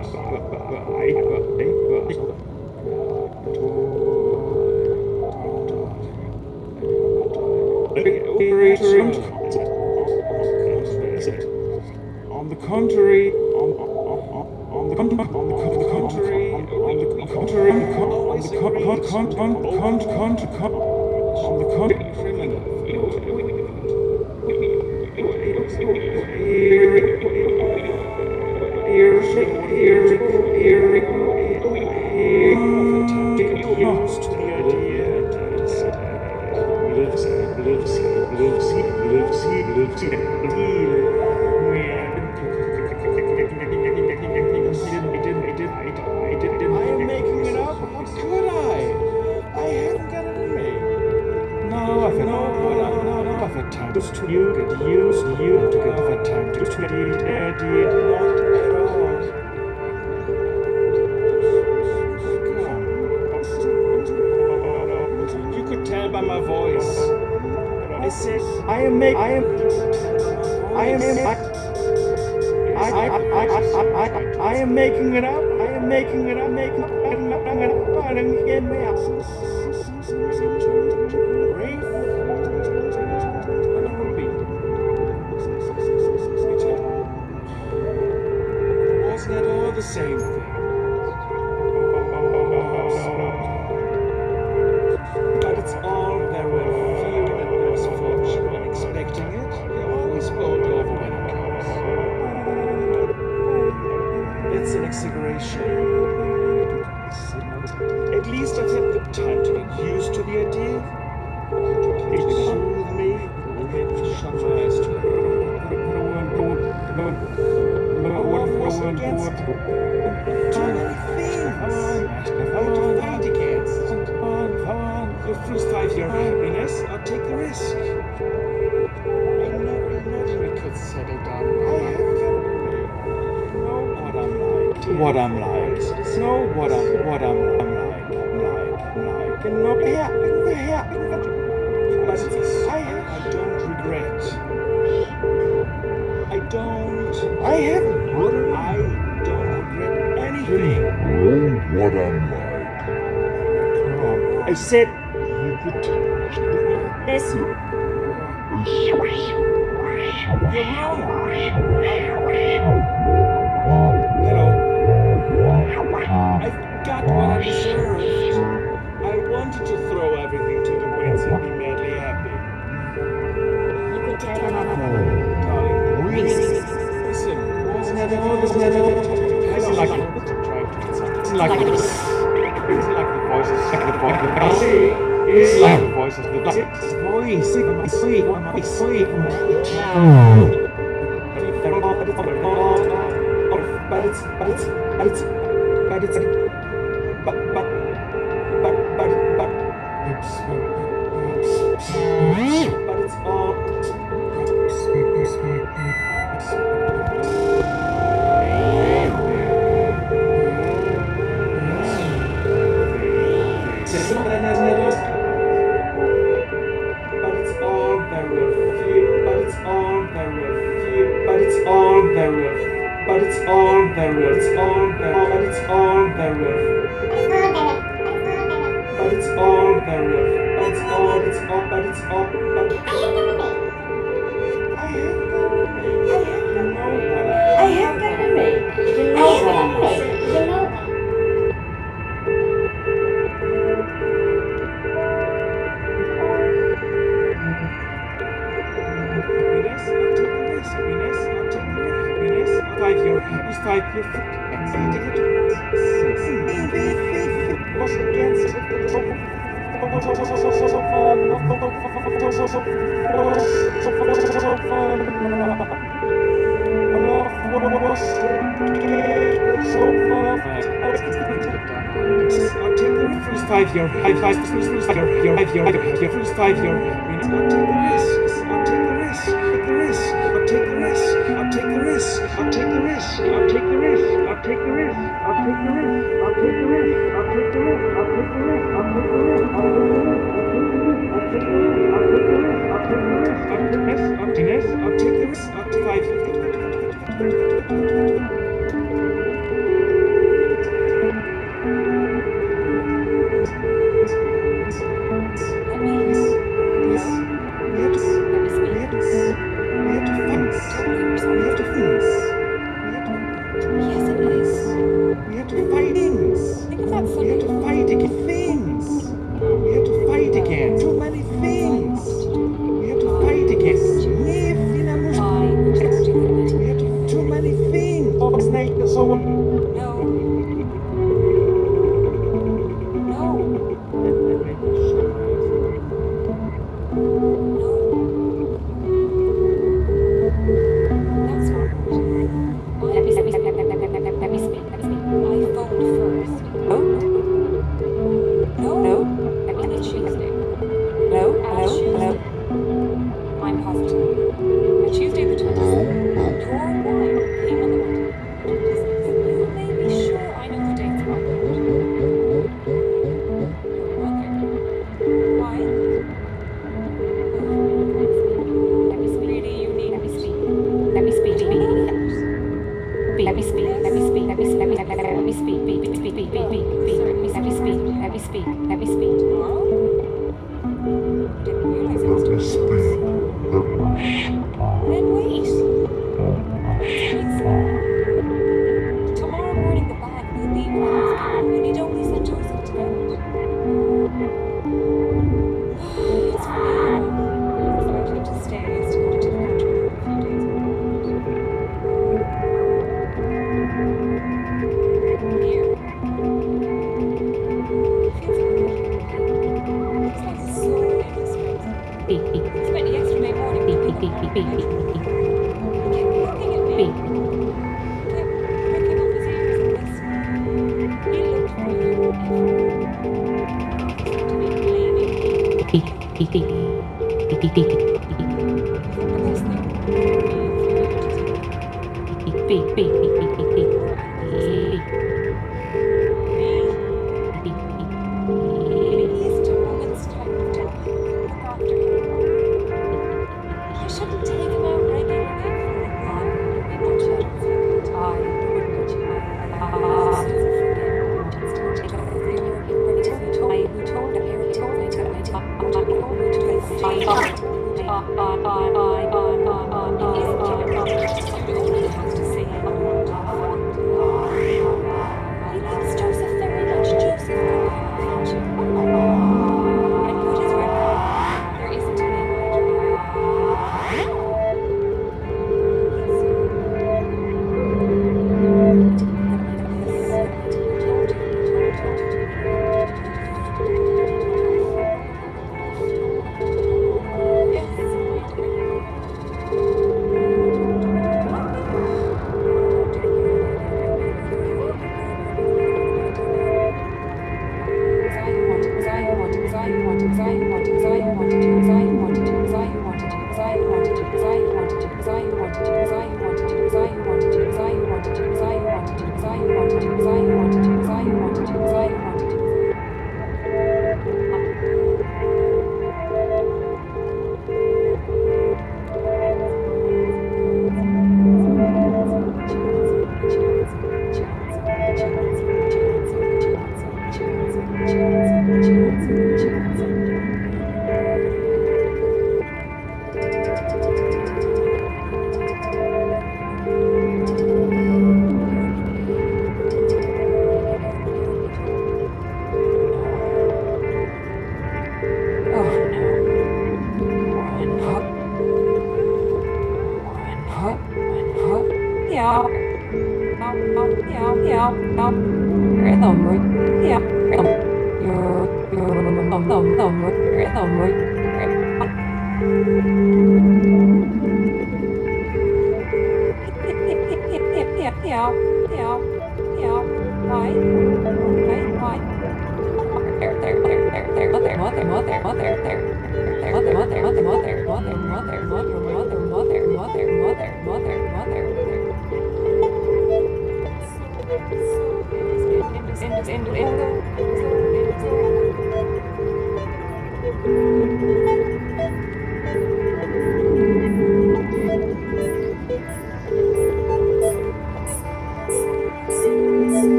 On the contrary, on the contrary, just to you get used to you to get the time to not at all. You could tell by my voice. I said I am making it up. Wasn't it all the same thing? But it's all very few and those fortunate expecting it. You're always bowled over when it comes. It's an exaggeration. At least I've had the time to get used to the idea. To soothe me and make me shut my eyes to it. Was against too many things. How to fight against. Your first 5 year happiness, I'll take the risk. I never imagined we could settle down. I have what I'm like. Know what I'm like. And no, but I don't regret. I don't regret anything. What I'm like. I said you could touch the listen. You're wrong. Hello. I've got what I deserved. I wanted to throw everything to the winds and be madly happy. You could tell listen, wasn't that all? I don't like it. It's like the voices. It's like the voices. The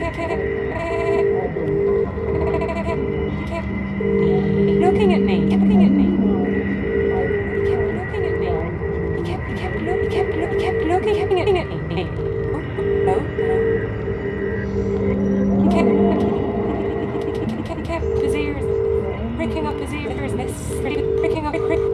looking at me. He kept looking at me. He kept looking at me. He kept looking at me. Oh, he kept his ears, pricking up his ears, pricking up his ears.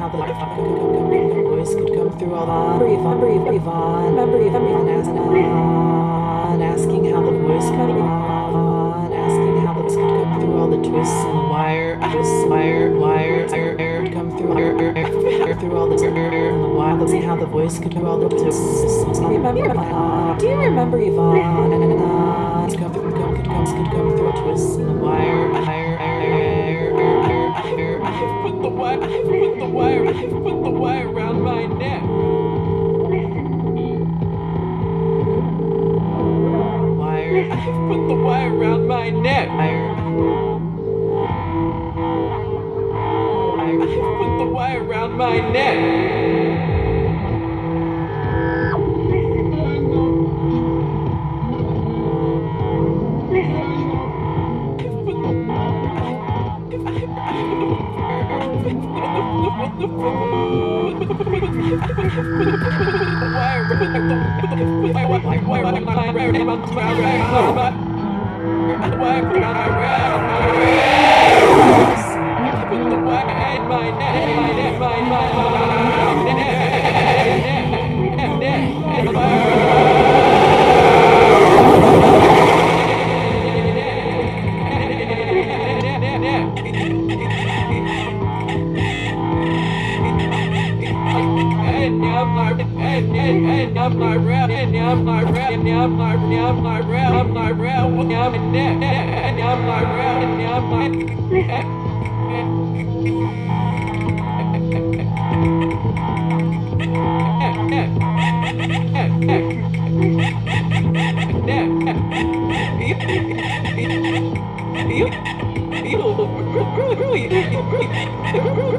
how the voice could come through all the Yvonne asking how the voice could come through all the twists in the wire, come through all the wire, how the voice could do all the twists. Do you remember Yvonne? Could come through twists in the wire. I have put the wire around my neck. I have put the wire around my neck. I have put the wire around my neck.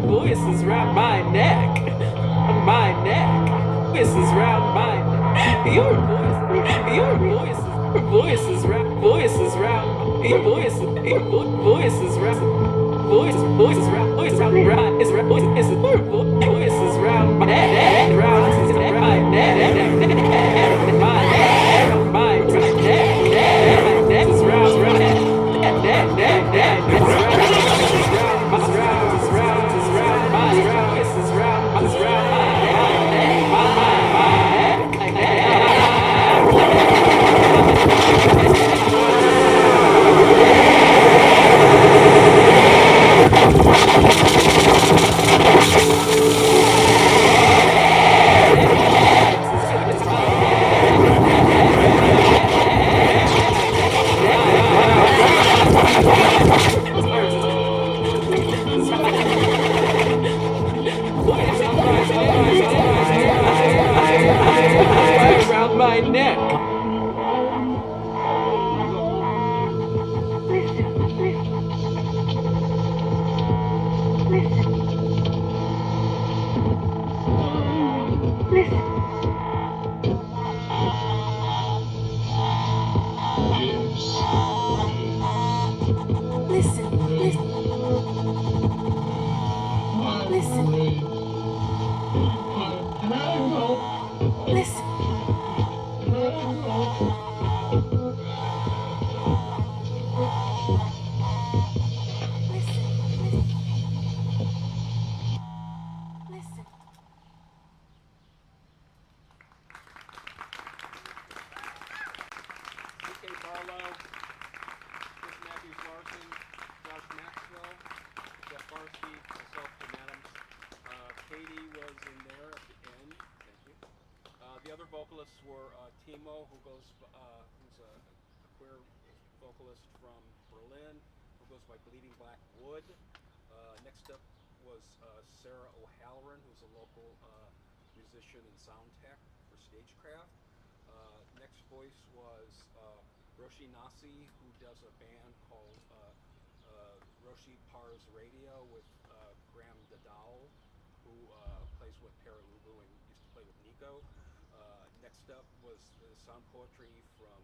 Voice is round my neck. My neck. Voice is round my neck. Your voice is round. Voice is round. Voice is round. Voice is round. Voice is round. Voice is round my neck. Round my neck. My neck. My neck is round. Around my neck. Barlow, Matthews Larson, Josh Maxwell, Jeff Barsky, myself, Jim Adams. Katie was in there at the end. Thank you. The other vocalists were M.Mu, who's a queer vocalist from Berlin, who goes by Bleeding Black Wood. Next up was Sarah O'Halloran, who's a local musician and sound tech for Stagecraft. Next voice was Roshi Nasi, who does a band called Roshi Pars Radio with Graham Dadal, who plays with Paralubu and used to play with Nico. Next up was the sound poetry from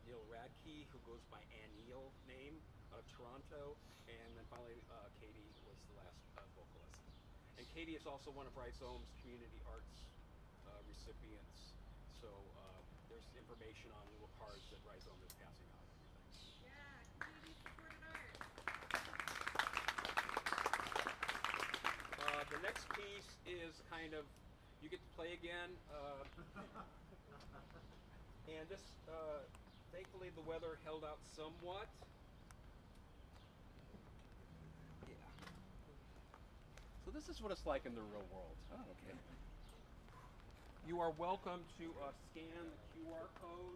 Neil Radke, who goes by Anil name out of Toronto. And then finally, Katie was the last vocalist. And Katie is also one of Rhizome's community arts recipients. So there's information on little cards that Rhizome is passing out. The next piece is kind of, you get to play again. And this, thankfully the weather held out somewhat. Yeah. So this is what it's like in the real world. Oh, okay. You are welcome to scan the QR code.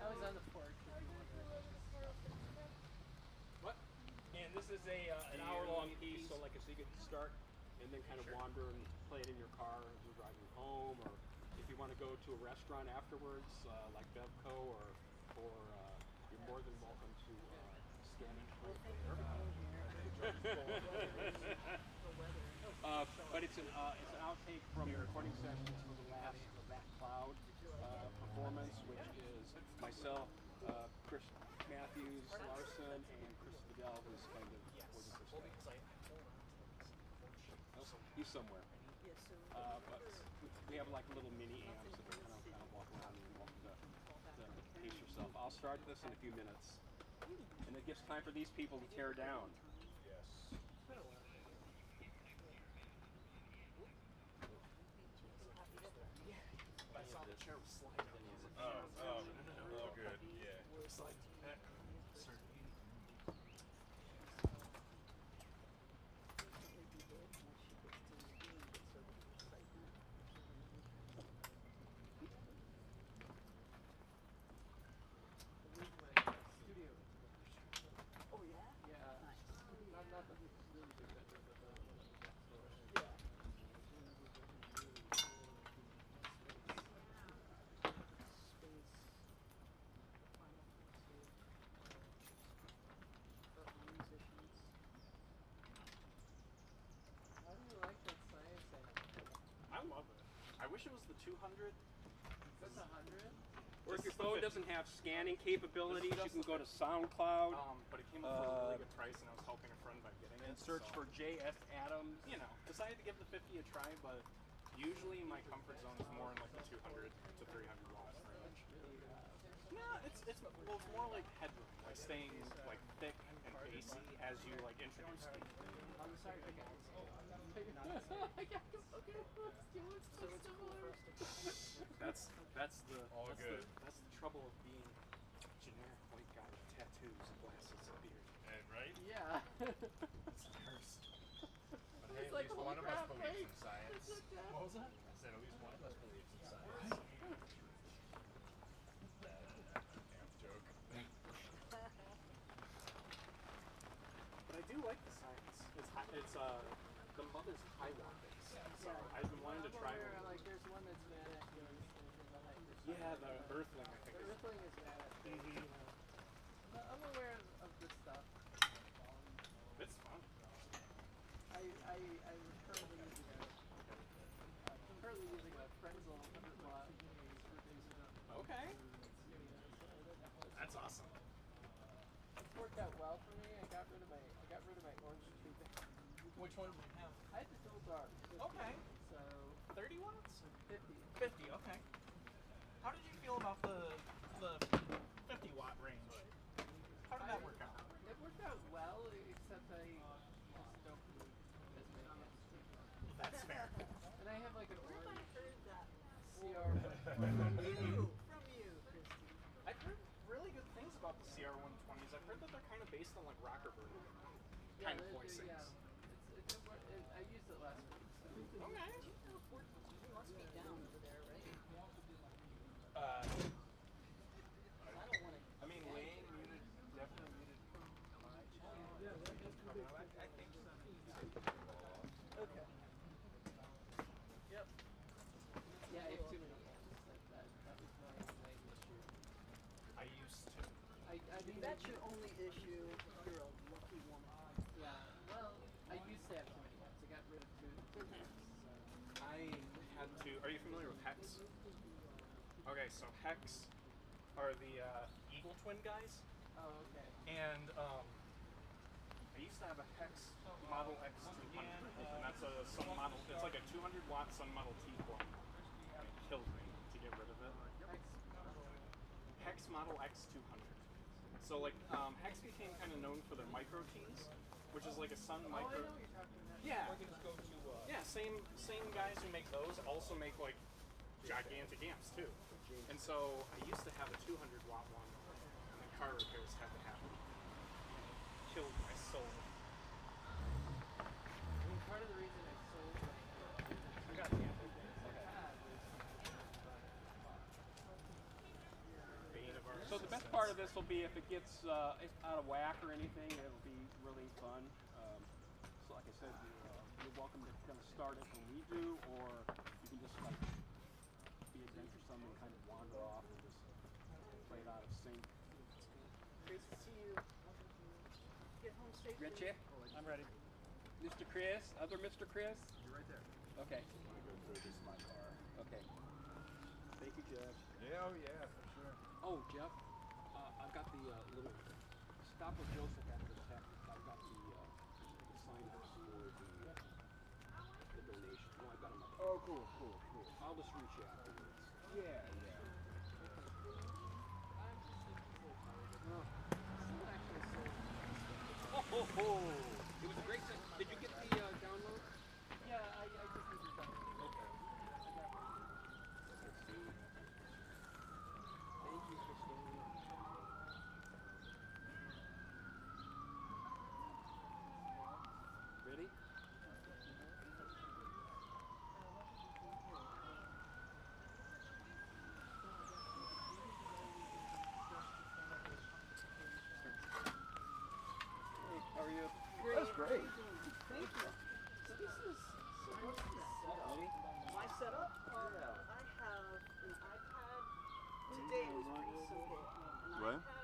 I was on the porch. What? And this is an hour-long piece, so like I said, you can start and then kind of wander and play it in your car as you're driving home, or if you want to go to a restaurant afterwards, like Bevco, or you're more than welcome to scan it. But it's an outtake from the recording sessions from the last Back Cloud performance, which is myself, Chris Matthews Larson, and Chris Vidal, who's kind of he's somewhere. But we have like little mini amps that we kind of walk around and walk to pace yourself. I'll start this in a few minutes, and it gives time for these people to tear down. Yes. I saw the chair was sliding. Oh, good. Yeah. It's like, Oh yeah? Yeah. Not the really big bedroom, but How do you like that science app? I love it. I wish it was the 200. That's 100? or if your phone doesn't have scanning capabilities, you can go to SoundCloud. But it came up for a really good price, and I was helping a friend by getting it. And search for J.S. Adams. You know, decided to give the 50 a try, but usually my comfort zone is more in like the 200 to 300 watts range. No, it's more like headroom, like staying like thick and bassy as you like introduce it. I'm sorry, I got That's the All that's good. That's the trouble of being a generic white guy with tattoos and glasses and beard. And right? Yeah. It's the curse. But hey, It's at like, least holy one of us crap, believes wait. in science. What was that? I said at least one of us believes in science. Damn joke. But I do like the science. It's the mother's Taiwan base. So I've been wanting to try one. Like there's one that's mad at you. Yeah, the Earthling, I think. The Earthling is mad at you. I'm aware of this stuff. It's fun. I'm currently using a Frenzel 100 watt for basic. Okay. That's awesome. It's worked out well for me. I got rid of my orange tree thing. Which one do you have? I had to go dark. 50, Okay. So 30 watts? 50. 50, okay. How did you feel about the 50 watt range? How did that work out? I've heard really good things about the CR120s. I've heard that they're kind of based on like Rockerberg kind of voicings. I used it last week. So. Okay. You must be down over there, right? I mean, Wayne muted, definitely muted my channel. I think so. Okay. Yep. Yeah, if too many hands. That was my main issue. I used to. I mean, that's your only issue. You're a lucky woman. Yeah. Well, I used to have too many hands. I got rid of two hands. I had to. Are you familiar with Hex? Okay, so Hex are the Eagle Twin guys. Oh, okay. And I used to have a Hex Model X200, and that's a Sun Model. It's like a 200-watt Sun Model T1. It killed me to get rid of it. Hex Model X200. So like Hex became kind of known for their micro Ts, which is like a Sun micro. Yeah. Yeah, same guys who make those also make like gigantic amps too. And so I used to have a 200-watt one, and then car repairs had to happen. Killed my soul. I mean, part of the reason I sold I got the amp. So the best part of this will be if it gets out of whack or anything, it'll be really fun. So like I said, you're welcome to kind of start it when we do, or you can just like be adventuresome and kind of wander off and just play it out of sync. Great to see you. Get home safely. Richie? I'm ready. Mr. Chris? Other Mr. Chris? You're right there. Okay. I'm gonna go through this in my car. Okay. Thank you, Jeff. Yeah, oh yeah, for sure. Oh, Jeff, I've got the little stop with Joseph after the tech. I've got the sign ups for the donation. No, I've got them up. Oh, cool. I'll just reach you afterwards. Yeah. Oh, it was a great thing. Did you get the download? Yeah, I just need to talk. Okay. Thank you, Christine. Ready? Hey, how are you? That's great. Thank you. So this is what's the setup? My setup? I have an iPad. Today was pretty simple. An What? iPad